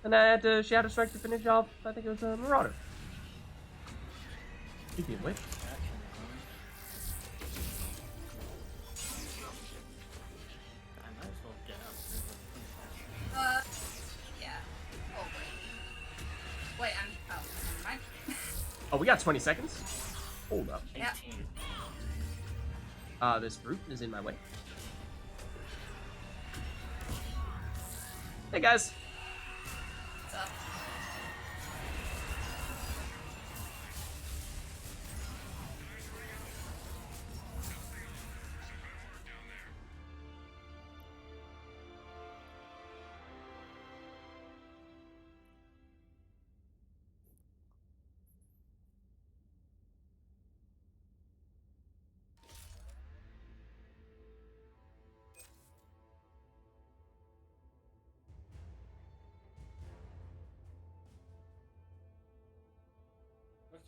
and I had to Shadow Strike to finish off, I think it was a Marauder. Speaking of which, I might as well get out. Yeah. Oh, wait. Wait, oh, never mind. oh, we got 20 seconds. Hold up. 18. Yeah. This brute is in my way. Hey, guys. What's up?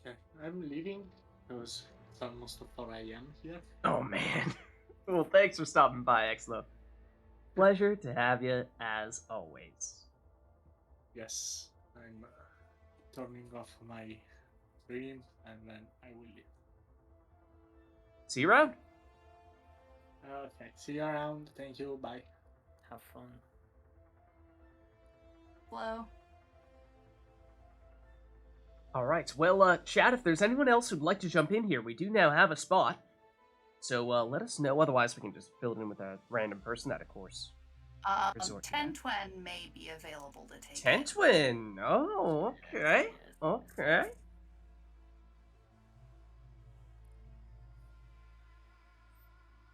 Okay, I'm leaving because it's almost 4 a.m. here. Oh, man. Well, thanks for stopping by, Exlo. Pleasure to have you, as always. Yes, I'm turning off my stream and then I will leave. See you around. Okay, see you around. Thank you. Bye. Have fun. Hello. All right. Well, chat, if there's anyone else who'd like to jump in here, we do now have a spot. So let us know. Otherwise, we can just fill it in with a random person at a course. Resort to that. Tentwin may be available to take it. Tentwin. Oh, okay. Okay.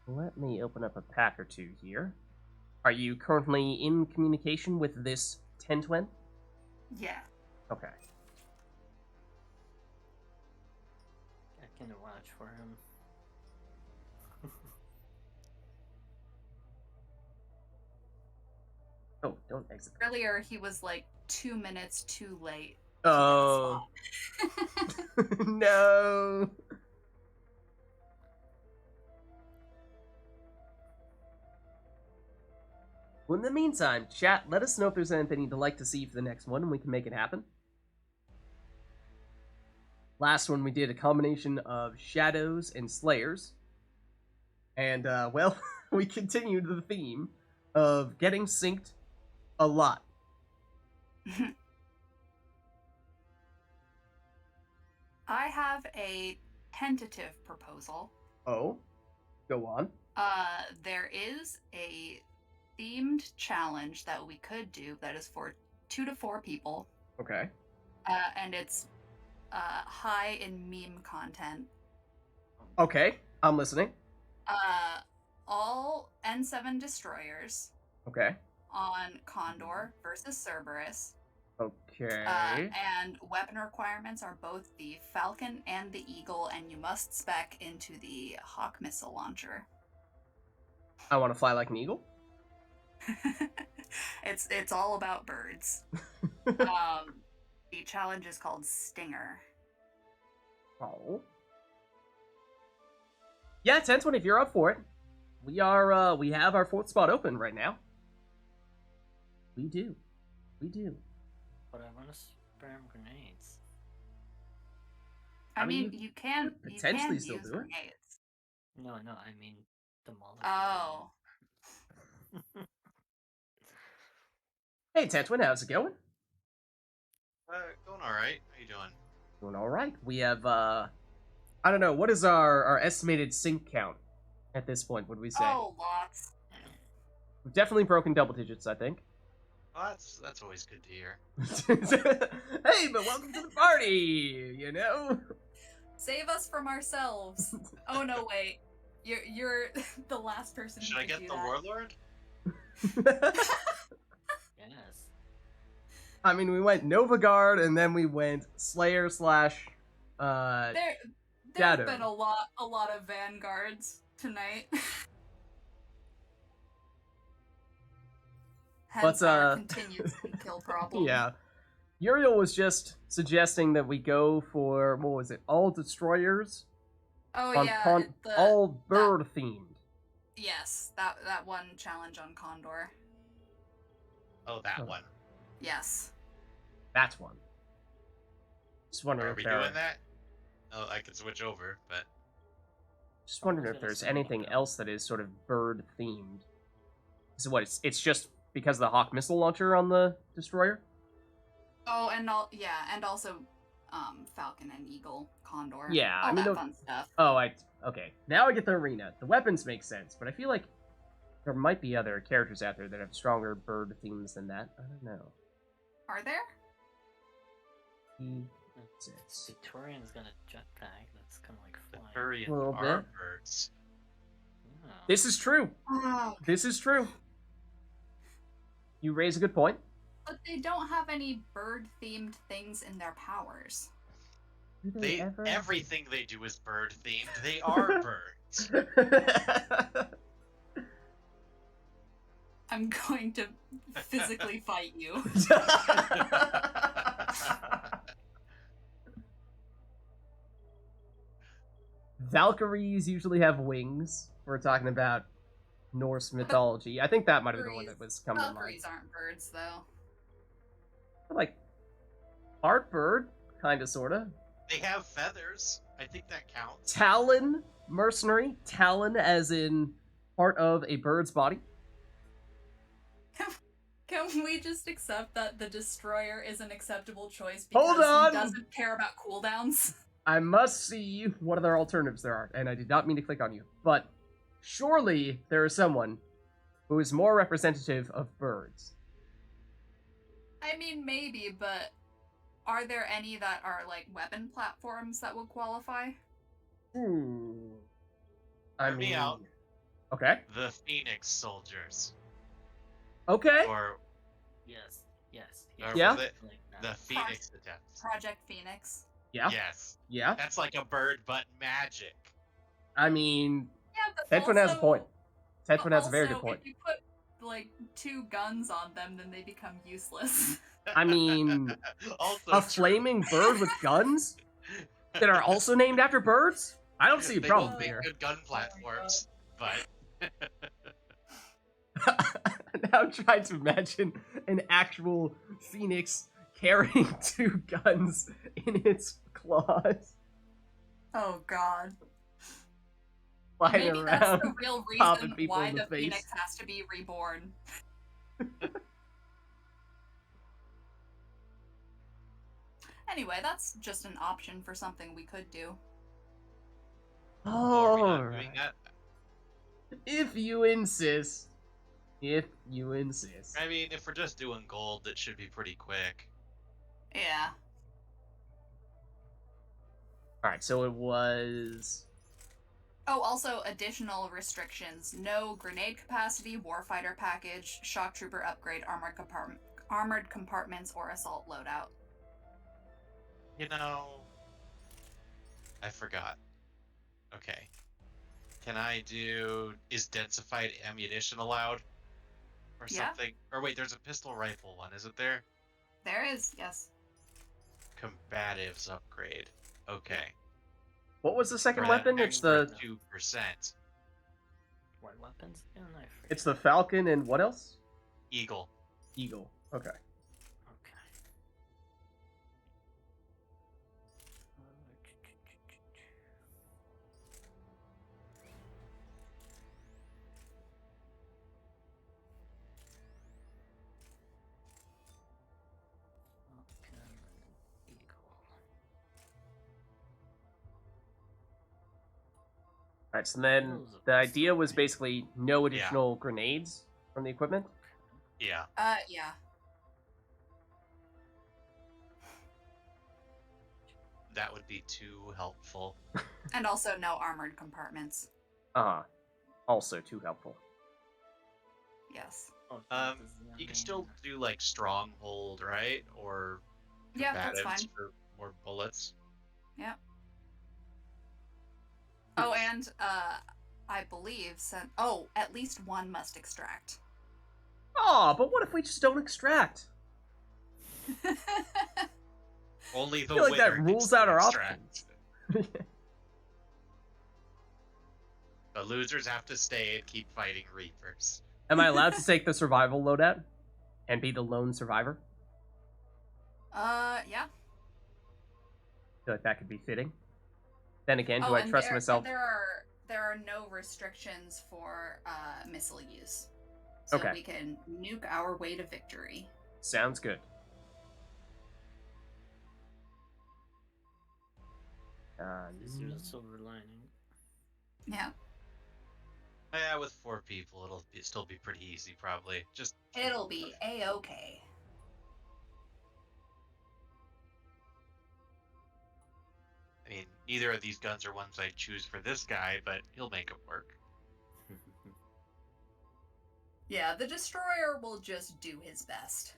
Let me open up a pack or two here. Are you currently in communication with this Tentwin? Yeah. Okay. I can watch for him. Oh, don't exit. Earlier, he was like 2 minutes too late. Oh. No. Well, in the meantime, chat, let us know if there's anything you'd like to see for the next one, and we can make it happen. Last one, we did a combination of Shadows and Slayers. And, well, we continued the theme of getting synced a lot. I have a tentative proposal. Oh? Go on. There is a themed challenge that we could do that is for 2 to 4 people. Okay. And it's high in meme content. Okay, I'm listening. All N7 destroyers Okay. on Condor versus Cerberus. Okay. And weapon requirements are both the Falcon and the Eagle, and you must spec into the Hawk missile launcher. I want to fly like an eagle. It's all about birds. The challenge is called Stinger. Oh. Yeah, 10-20, if you're up for it. We have our 4th spot open right now. We do. But I want to spam grenades. I I mean, mean, you can potentially still use do it. grenades. No, I mean demolish. Oh. Hey, 10-20, how's it going? Going all right. How you doing? Doing all right. We have I don't know, what is our estimated sync count at this point? Would we say? Oh, lots. We've definitely broken double digits, I think. Well, that's always good to hear. Hey, but welcome to the party. You know. Save us from ourselves. Oh no, wait. You're the last person Should who I can get do the that. warlord? Yes. I mean, we went Nova Guard, and then we went Slayer slash. There Shadow. have been a lot of vanguards tonight. Hence our continued kill problem. Yeah. Uriel was just suggesting that we go for, what was it, all destroyers? Oh yeah, all bird themed. Yes, that one challenge on Condor. Oh, that one. Yes. That's one. Just wondering Are if we there. doing that? Oh, I could switch over, but Just wondering if there's anything else that is sort of bird themed. So what? It's just because of the Hawk missile launcher on the destroyer. Oh, and also Falcon and Eagle, Condor. Yeah, all I mean, that fun stuff. Oh, okay. Now I get the arena. The weapons make sense, but I feel like there might be other characters out there that have stronger bird themes than that. I don't know. Are there? Victorian's got a jetpack that's kind of like the flying. furry A little are bit. birds. Oh. This is true. Oh, This is true. You raise a good point. but they don't have any bird-themed things in their powers. Do they Everything they do is bird themed. They are birds. I'm going to physically fight you. Valkyries usually have wings. We're talking about Norse mythology. I think that might have been the one that was coming to mind. Valkyries aren't birds, though. Like, art bird, kinda, sorta. They have feathers. I think that counts. Talon mercenary. Talon as in part of a bird's body. Can we just accept that the Destroyer is an acceptable choice because Hold on! he doesn't care about cooldowns? I must see what other alternatives there are, and I did not mean to click on you, but surely there is someone who is more representative of birds. I mean, maybe, but are there any that are, like, weapon platforms that would qualify? I Hear me out. Okay. The Phoenix soldiers. Okay. Or Yes. Yeah. was it Like the that. Phoenix attempts. Project Phoenix. Yeah. Yes. Yeah. That's like a bird, but magic. I mean, Yeah, but Tedford has a point. Tedford has a very good also, point. if you put, like, 2 guns on them, then they become useless. I mean, Also a true. flaming bird with guns that are also named after birds? I don't see a They problem don't make here. good gun platforms, but Now I'm trying to imagine an actual phoenix carrying 2 guns in its claws, Oh god. flying Maybe around. that's the real popping reason people why in the the face. Phoenix has to be reborn. Anyway, that's just an option for something we could do. are we not Alright. doing that? If you insist. If you insist. I mean, if we're just doing gold, it should be pretty quick. Yeah. Alright, so it was... Oh, also additional restrictions: no grenade capacity, warfighter package, shock trooper upgrade, armored compartments, or assault loadout. You know, I forgot. Okay. Can I do... Is densified ammunition allowed? Or Yeah. something? Or wait, there's a pistol rifle one, isn't there? There is, yes. Combatives upgrade. Okay. What was the second For weapon? that It's the... extra 2%. What weapons? Yeah, no, I forget. It's the Falcon and what else? Eagle. Eagle. Okay. Okay. Falcon, Eagle. Alright, so then Those are the idea was right? basically no additional grenades from the equipment. Yeah. Yeah. That would be too helpful. And also no armored compartments. Also too helpful. Yes. Oh, Um, that is the You could main- still do, like, stronghold, right? Or Yeah, that's combatives fine. for more bullets. Yeah. Oh, and I believe at least one must extract. Oh, but what if we just don't extract? Only the feel like that winner rules gets to out our extract. The losers have to stay and keep fighting Reapers. Am I allowed to take the survival loadout and be the lone survivor? Yeah. I feel like that could be fitting. Then again, do Oh, I and trust myself? there are no restrictions for missile use, so Okay. we can nuke our way to victory. Sounds good. This is a silver lining. Yeah. Yeah, with 4 people, still be pretty easy, probably. Just It'll be a-okay. I mean, neither of these guns are ones I'd choose for this guy, but he'll make it work. Yeah, the destroyer will just do his best.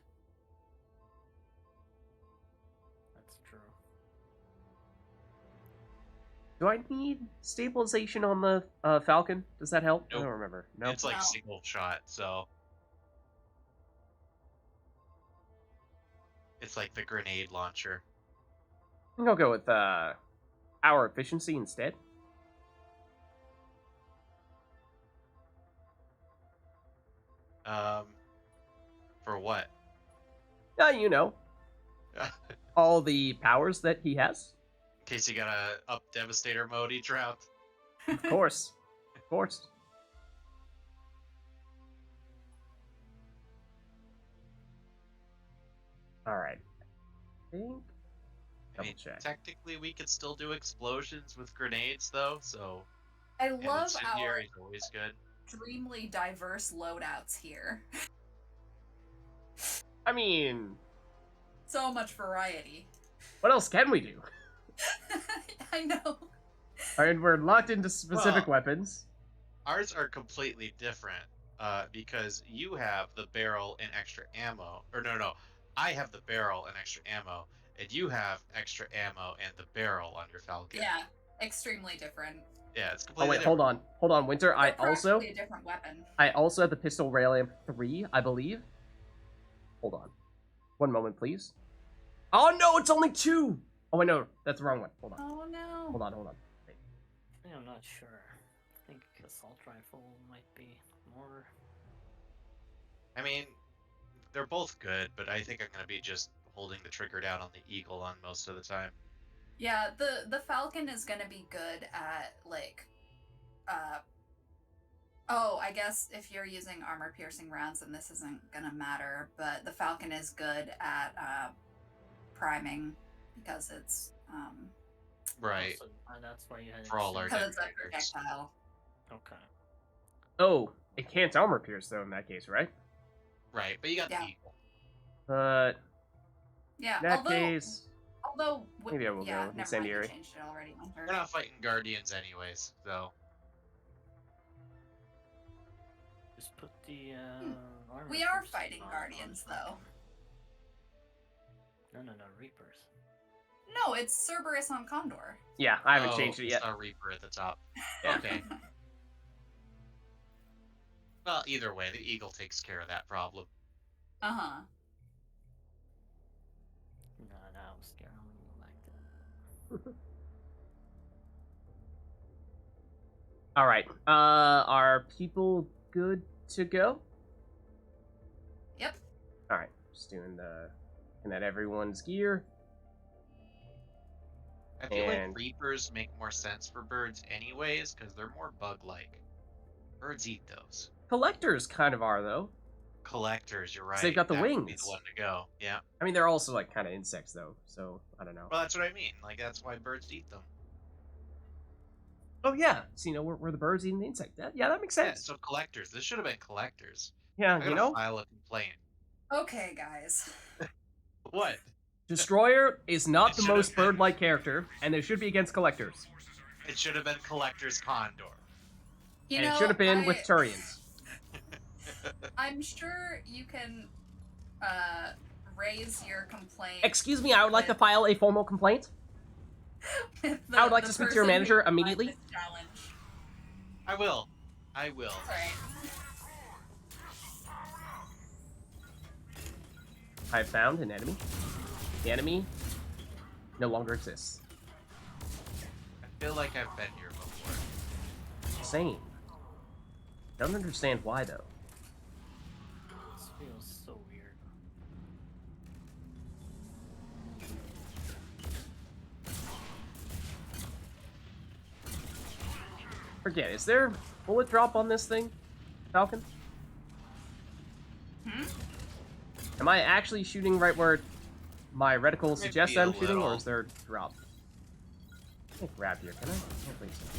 That's true. Do I need stabilization on the Falcon? Does that help? I Nope. don't remember. No. It's like No. single shot, so it's like the grenade launcher. I think I'll go with our efficiency instead. For what? You know, In all the powers that he has. case you gotta up Devastator mode each round. Of course. Of course. Alright. I think... I Double mean, check. technically we could still do explosions with grenades, though, so... I And love our incendiary is always good. extremely diverse loadouts here. I mean, So much variety. what else can we do? I know. Alright, we're locked into specific Well- weapons. Ours are completely different, because you have the barrel and extra ammo. Or no, I have the barrel and extra ammo, and you have extra ammo and the barrel on your Falcon. Yeah, extremely different. Yeah, it's Oh completely wait, hold on, Winter. They're practically a different weapon. I also have the pistol rail amp 3, I believe. Hold on. One moment, please. Oh no, it's only 2! Oh wait, no, that's the wrong one. Hold on. Oh no. Hold on. I think I'm not sure. I think assault rifle might be more. I mean, they're both good, but I think I'm gonna be just holding the trigger down on the Eagle on most of the time. Yeah, the Falcon is gonna be good at like oh, I guess if you're using armor piercing rounds then this isn't gonna matter, but the Falcon is good at priming because it's Right. Also, that's why you had. For all our because it's a detonators. projectile. Okay. Oh, it can't armor pierce though in that case, right? Right, but you got Yeah. the Eagle. But Yeah. In that case, Although maybe I will yeah, go never incendiary. mind, you changed it already, Winter. We're not fighting guardians anyways, so. Just put the armor. We are piercing fighting on guardians, though. No, Reapers. No, it's Cerberus on Condor. Yeah, I haven't changed it it's yet. not Reaper at the top. Yeah. Okay. Well, either way, the Eagle takes care of that problem. Uh-huh. No, I'm scared. I'm gonna go back to. All right. Are people good to go? Yep. All right. Just doing the looking at everyone's gear. I feel And- like Reapers make more sense for birds anyways, because they're more bug-like. Birds eat those. Collectors kind of are though. Collectors, you're right. they've got the that would be wings. the one to go. Yeah. I mean, they're also like kind of insects though, so I don't know. Well, that's what I mean. Like, that's why birds eat them. Oh yeah, so you know we're the birds eating the insect. Yeah, that makes Yeah, sense. so collectors. This should have been collectors. Yeah, I'm you gonna know, file a complaint. Okay, guys. What? Destroyer is not It the should most have been. bird-like character, and it should be against collectors. It should have been collectors Condor. You And know, it should have been with I- Turians. I'm sure you can raise your complaint. Excuse me, I would like to file a formal complaint. with I would like the to speak to your person who manager provided immediately. this challenge. I will. I will. Sorry. I've found an enemy. The enemy no longer exists. I feel like I've been here before. Same. Don't understand why though. This feels so weird. Forget, is there bullet drop on this thing, Falcon? Hmm? Am I actually shooting right where my reticle suggests be a I'm shooting, or little. is there a drop? I can't grab here, can I? I don't think so.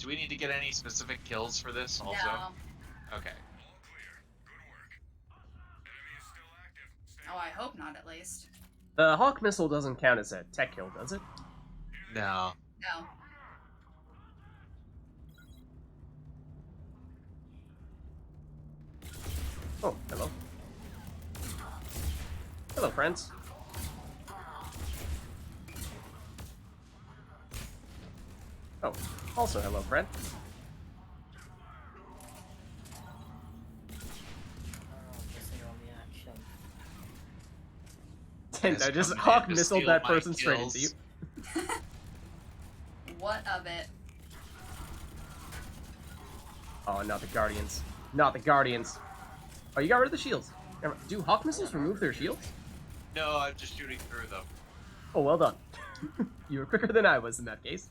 Do we need to get any specific kills for this also? No. Okay. Oh, I hope not, at least. The Hawk missile doesn't count as a tech kill, does it? No. No. Oh, hello. Hello, friends. Oh, also hello, friend. Missing all the action. And Has I just come in Hawk to missile steal that my person straight into you. kills. What of it? Oh, not the Guardians. Not the Guardians. Oh, you got rid of the shields. Do Hawk missiles remove their shields? No, I'm just shooting through them. Oh, well done. You were quicker than I was in that case.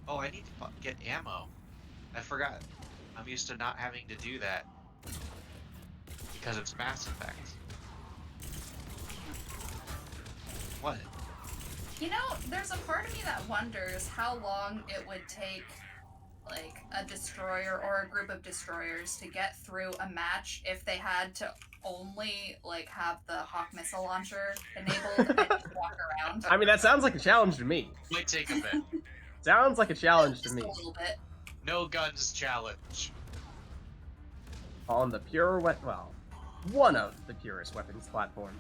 Oh, I need to get ammo. I forgot. I'm used to not having to do that. Because it's Mass Effect. What? You know, there's a part of me that wonders how long it would take, like, a destroyer or a group of destroyers to get through a match if they had to only, like, have the Hawk missile launcher enabled and just walk around. I mean, that sounds like a challenge to me. Might take a bit. Sounds like a challenge to Just me. a little bit. No guns challenge. On the pure well, one of the purest weapons platforms.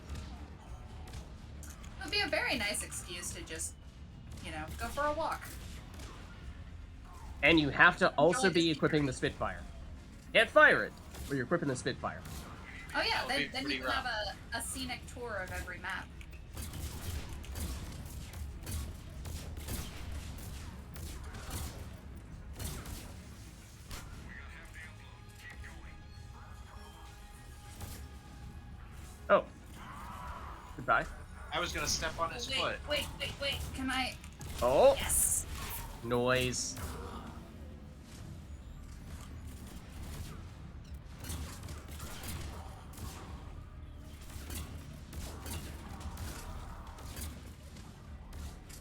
It would be a very nice excuse to just, you know, go for a walk. And you have to also Enjoy be this equipping the Spitfire. Can't fire it, but you're equipping the Spitfire. Oh yeah, That would be then pretty you can rough. have a scenic tour of every map. Oh. Goodbye. I was gonna step on his foot. Wait, can I... Oh! Yes! Noise.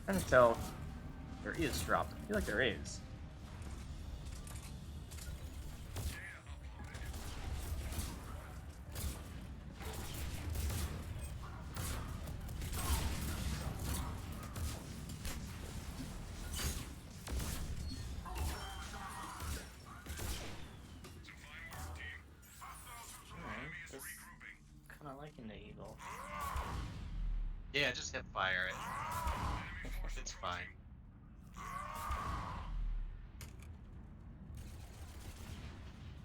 Trying to tell. There is drop. I feel like there is. Kinda liking the eagle. Yeah, just hip fire it. It's fine.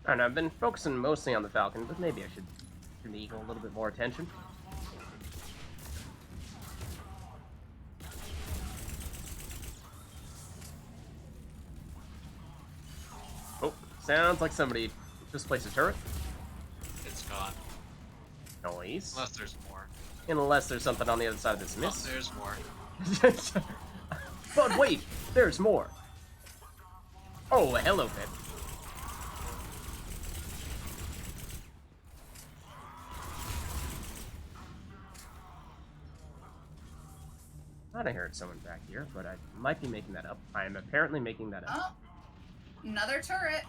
I don't know, I've been focusing mostly on the Falcon, but maybe I should give the Eagle a little bit more attention. Oh, sounds like somebody just placed a turret. It's gone. Noise. Unless there's more. Unless there's something on the other side of this Oh, miss. there's more. But wait, there's more. Oh, hello, Pet. Thought I heard someone back here, but I might be making that up. I am apparently making that up. Oh, another turret.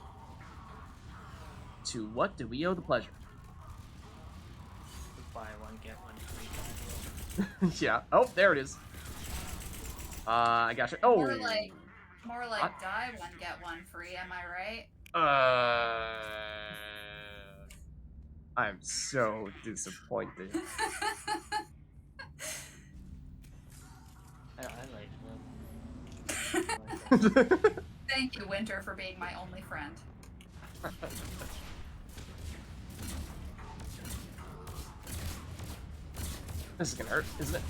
To what do we owe the pleasure? Buy one, get one free kind of deal. Yeah. Oh, there it is. I got you. Oh. More like What? die one get one free. Am I right? I'm so disappointed. I like them. Thank you, Winter, for being my only friend. This is gonna hurt, isn't it?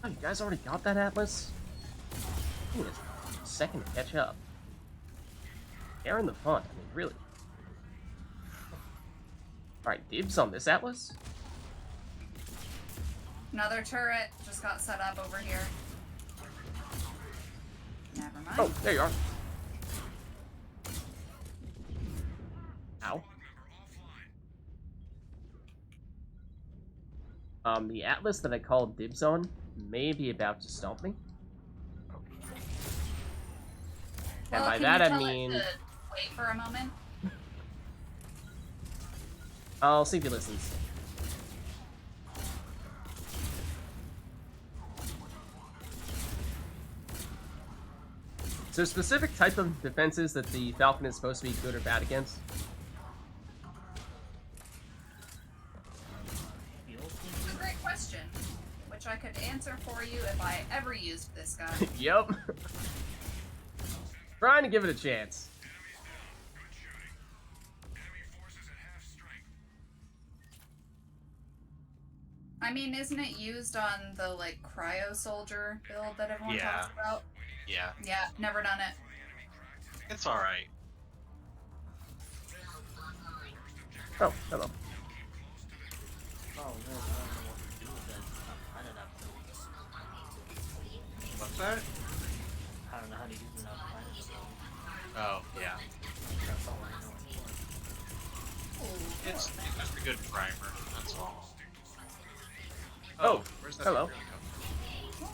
Oh, you guys already got that Atlas? I think it's a second to catch up. Airing the fun, I mean, really. Alright, dibs on this Atlas? Another turret just got set up over here. Never mind. Oh, there you are. Ow. The Atlas that I called dibs on may be about to stomp me. And Well, by can that you I tell it mean... to wait for a moment. I'll see if he listens. Is there a specific type of defenses that the Falcon is supposed to be good or bad against? It's a great question, which I could answer for you if I ever used this guy. Yep. Trying to give it a chance. I mean, isn't it used on the, like, cryo soldier build that everyone Yeah. talks about? Yeah, Yeah, never done it. it's alright. Oh, hello. Oh, no, I don't know what to do with it. I don't have to. What's that? I don't know how to use it outside of the build. Oh, yeah. That's all I know it for. It's just a good primer, that's all. Oh, where's that hello. really come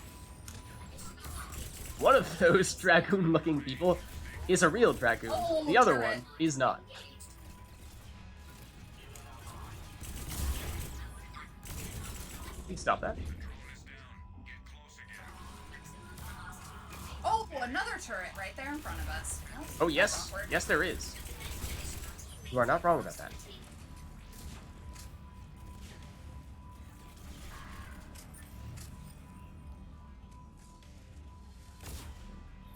One of those dragoon-looking people is a real dragoon. Oh, The other turret. one is not. Please stop that. Oh, another turret right there in front of us. Oh, that's yes. awkward. Yes, there is. You are not wrong about that.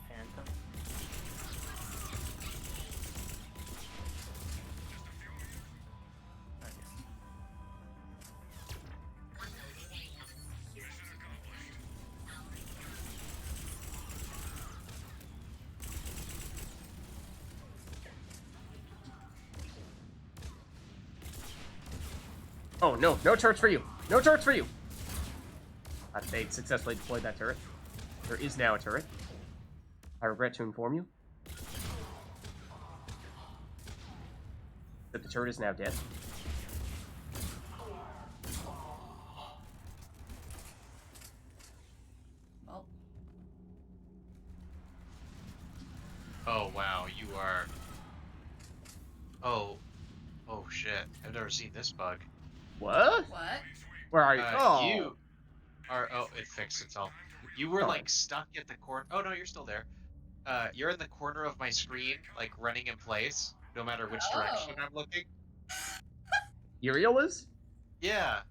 Phantom. Nice. Oh, no. No turrets for you. No turrets for you. They successfully deployed that turret. There is now a turret. I regret to inform you that the turret is now dead. Well, Oh wow, you are. Oh, oh shit! I've never seen this bug. What? what? Where are you? Oh. You are. Oh, it fixed itself. You were Oh. like stuck at the corner. Oh no, you're still there. You're in the corner of my screen, like running in place, no matter which direction Oh. I'm looking. Uriel is? Yeah,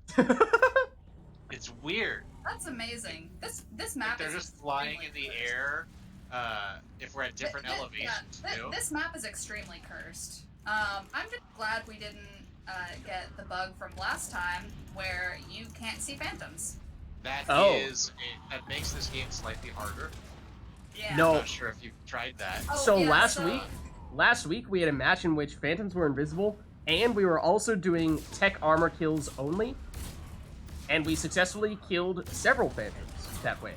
it's weird. That's amazing. This Like map they're is just flying in the extremely air. If we're at different elevations too. This map is extremely cursed. I'm just glad we didn't get the bug from last time where you can't see phantoms. That Oh. that makes this game slightly harder. Yeah. No. I'm not sure if you've tried that. Oh, So yeah, last week we had a match in which phantoms were invisible, and we were also doing tech armor kills only, and we successfully killed several phantoms that way.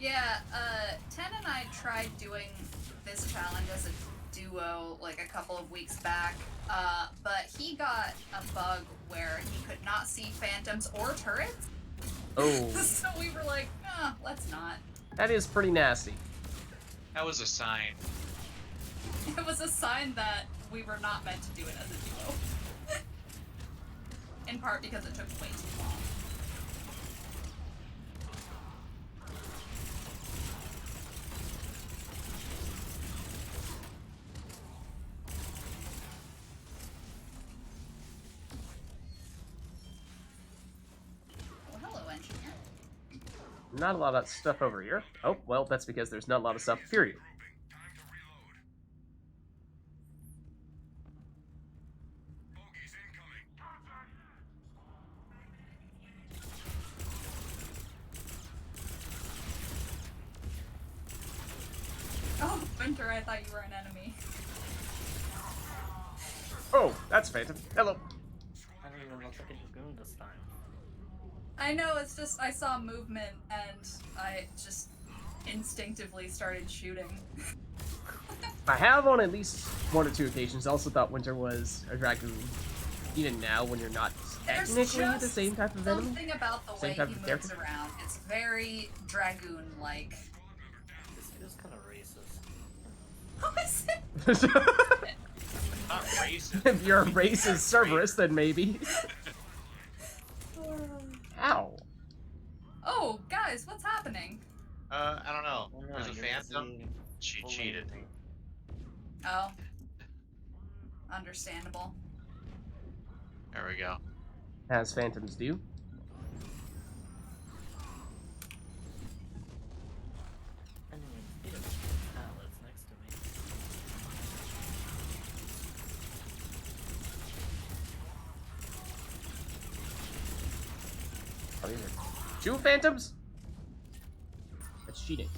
Yeah, Ten and I tried doing this challenge as a duo like a couple of weeks back, but he got a bug where he could not see phantoms or turrets. Oh, So we were like, let's not. that is pretty nasty. That was a sign. It was a sign that we were not meant to do it as a duo. In part because it took way too long. Well, hello, engineer. Not a lot of stuff over here. Oh, well, that's because there's not a lot of stuff, period. Oh, Winter, I thought you were an enemy. Oh, that's Phantom. Hello. I don't even look like a dragoon this time. I know, it's just I saw movement and I just instinctively started shooting. I have on at least one or two occasions also thought Winter was a Dragoon. Even now, when you're not There's technically the just same type of enemy. something about the Same way type he of moves character? around. It's very Dragoon-like. This feels kind of racist. How is it? Not racist. If you're a racist Cerberus, then maybe. Ow. Oh, guys, what's happening? I don't know. I don't know, There's a you're phantom. seeing She full cheated. everything. Oh. Understandable. There we go. As phantoms do. Anyway, speed of pallets next to me. Oh, these are 2 phantoms? That's cheating.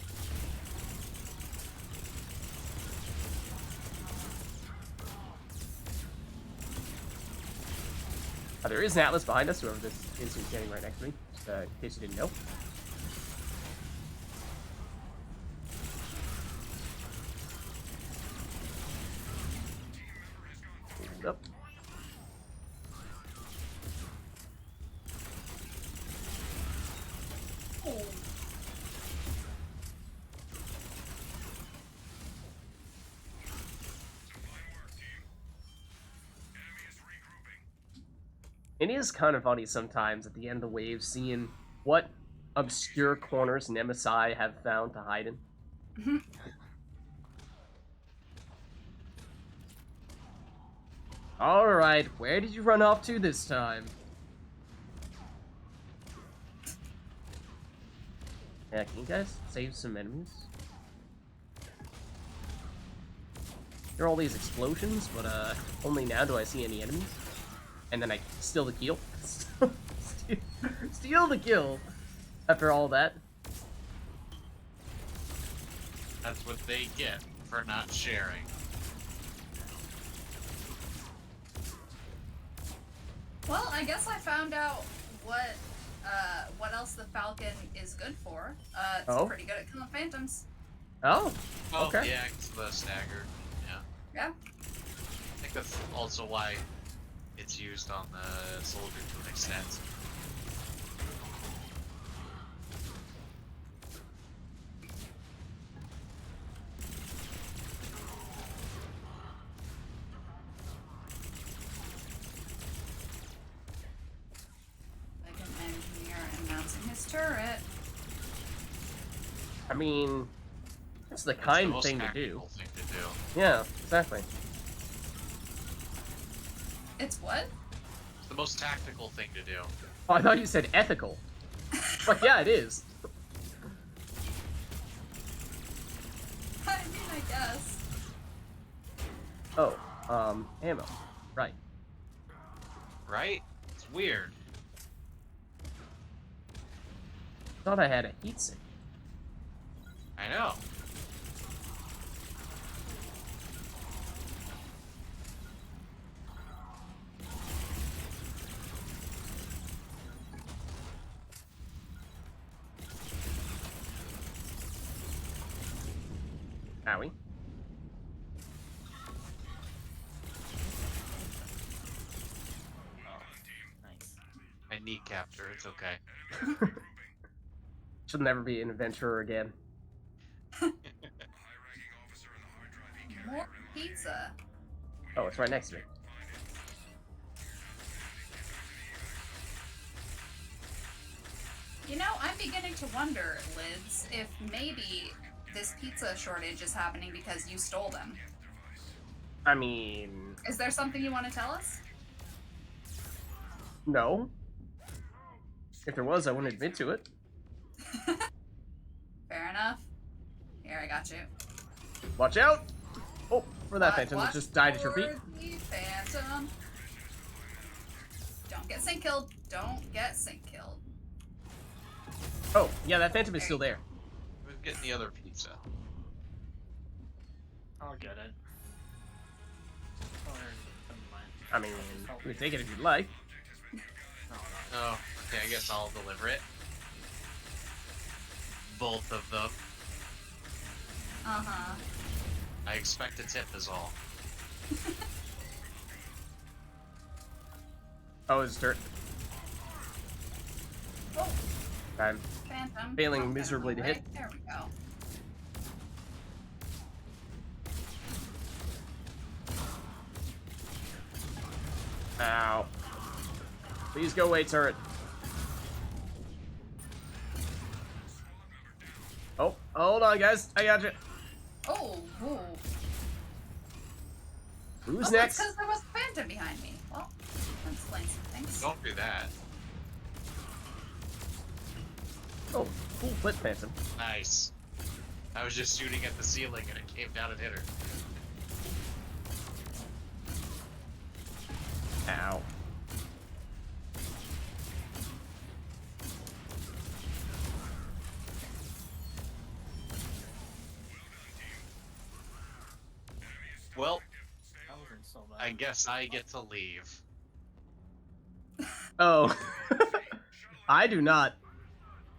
Oh, there is an Atlas behind us, whoever this is who's standing right next to me, just in case you didn't know. Hold up. Oh. It is kind of funny sometimes at the end of the wave seeing what obscure corners Nemesis have found to hide in. Alright, where did you run off to this time? Yeah, can you guys save some enemies? There are all these explosions, but only now do I see any enemies. And then I steal the kill. Steal the kill after all that. That's what they get for not sharing. Well, I guess I found out what what else the Falcon is good for. It's Oh? pretty good at killing phantoms. Oh, Oh, okay. yeah, it's the stagger. Yeah. Yeah. I think that's also why it's used on the soldier to an extent. Like an engineer announcing his turret. I mean, it's the It's kind the most thing to do. tactical thing to do. Yeah, exactly. It's what? It's the most tactical thing to do. Oh, I thought you said ethical. Like, yeah, it is. I mean, I guess. Oh, ammo. Right. Right? It's weird. Thought I had a heatsink. I know. Owie. Nice. I kneecapped her, it's okay. Should never be an adventurer again. More pizza. Oh, it's right next to me. You know, I'm beginning to wonder, Lids, if maybe this pizza shortage is happening because you stole them. I mean, Is there something you want to tell us? no. If there was, I wouldn't admit to it. Fair enough. Here, I got you. Watch out! Oh, for that phantom that Watch just died at your feet. for the phantom. Don't get sync killed. Don't get sync killed. Oh, yeah, that phantom is still there. We're getting the other pizza. I'll get it. Or, never mind. I mean, you can take it if you'd like. No, no. Oh, okay, I guess I'll deliver it. Both of them. Uh-huh. I expect a tip is all. Oh, it's dirt. Oh, I'm phantom. Failing Phantom miserably to away. hit. There we go. Ow. Please go away, turret. Oh, hold on, guys. I got you. Oh, ooh. Who's Oh, next? because there was a phantom behind me. Well, that explains some things. Don't do that. Oh, cool flip phantom. Nice. I was just shooting at the ceiling and it came down and hit her. Ow. Well, That wasn't so bad. I guess I get to leave. Oh. I do not.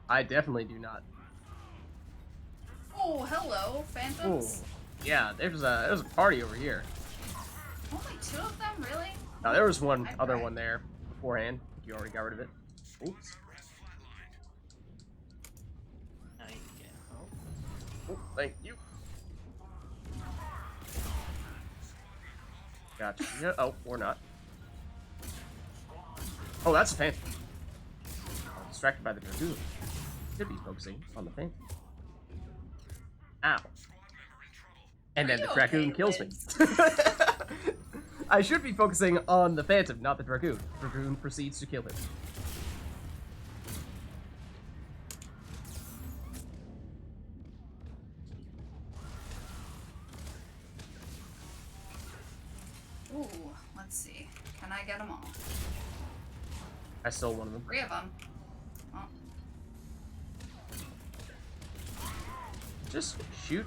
I definitely do not. Oh, hello, Oh, phantoms. yeah. There's a party over here. Only two of them, really? Now there was one Okay. other one there beforehand. You already got rid of it. Oops. Now you can get. Oh, Oh, thank you. Gotcha. Yeah, oh, or not. Oh, that's a phantom. I'm distracted by the dragoon. Should be focusing on the phantom. Ow. And then Are the you dragoon okay, kills me. Lids? I should be focusing on the phantom, not the dragoon. Dragoon proceeds to kill him. Ooh, let's see. Can I get them all? I stole one of them. 3 of them. Oh, Just shoot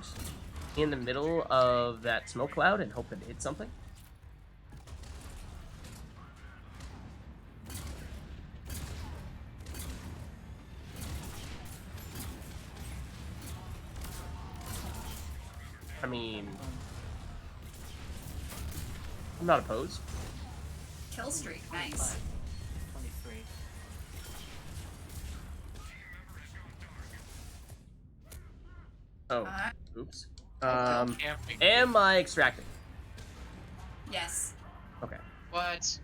in the middle of that smoke cloud and hope that it hits something. I mean, I'm not opposed. Kill streak, 25, nice. 23. Oh, Alright. oops. Camping. Am I extracting? Yes. Okay. What?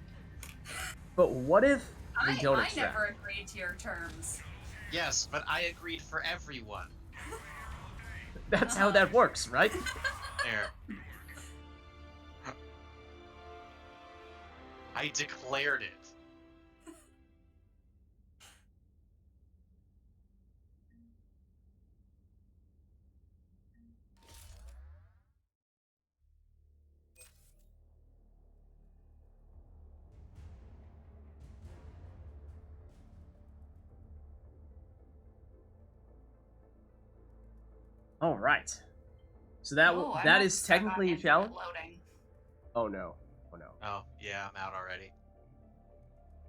But what if we don't I extract? never agreed to your terms. Yes, but I agreed for everyone. That's how that works, right? There. I declared it. All right. So that Oh, I'm that not is stuck on technically a infinite challenge. Loading. Oh no. Oh no. Oh, yeah, I'm out already.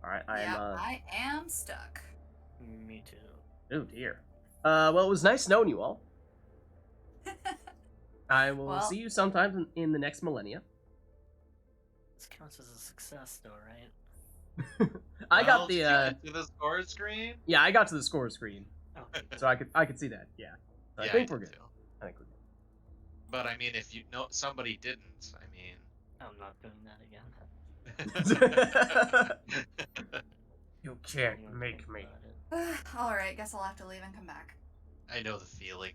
All right. I'm. Yeah, I am stuck. Me too. Oh dear. Well, it was nice knowing you all. I will Well- see you sometime in the next millennia. This counts as a success, though, right? I got Well, the. did you get to the score screen? Yeah, I got to the score screen, Oh, so I could see that. Yeah. So Yeah, I think did we're good. too. I think we're good. But I mean, if you know somebody didn't, I mean. I'm not doing that again. You Don't can't even make think me. about it. Alright, guess I'll have to leave and come back. I know the feeling.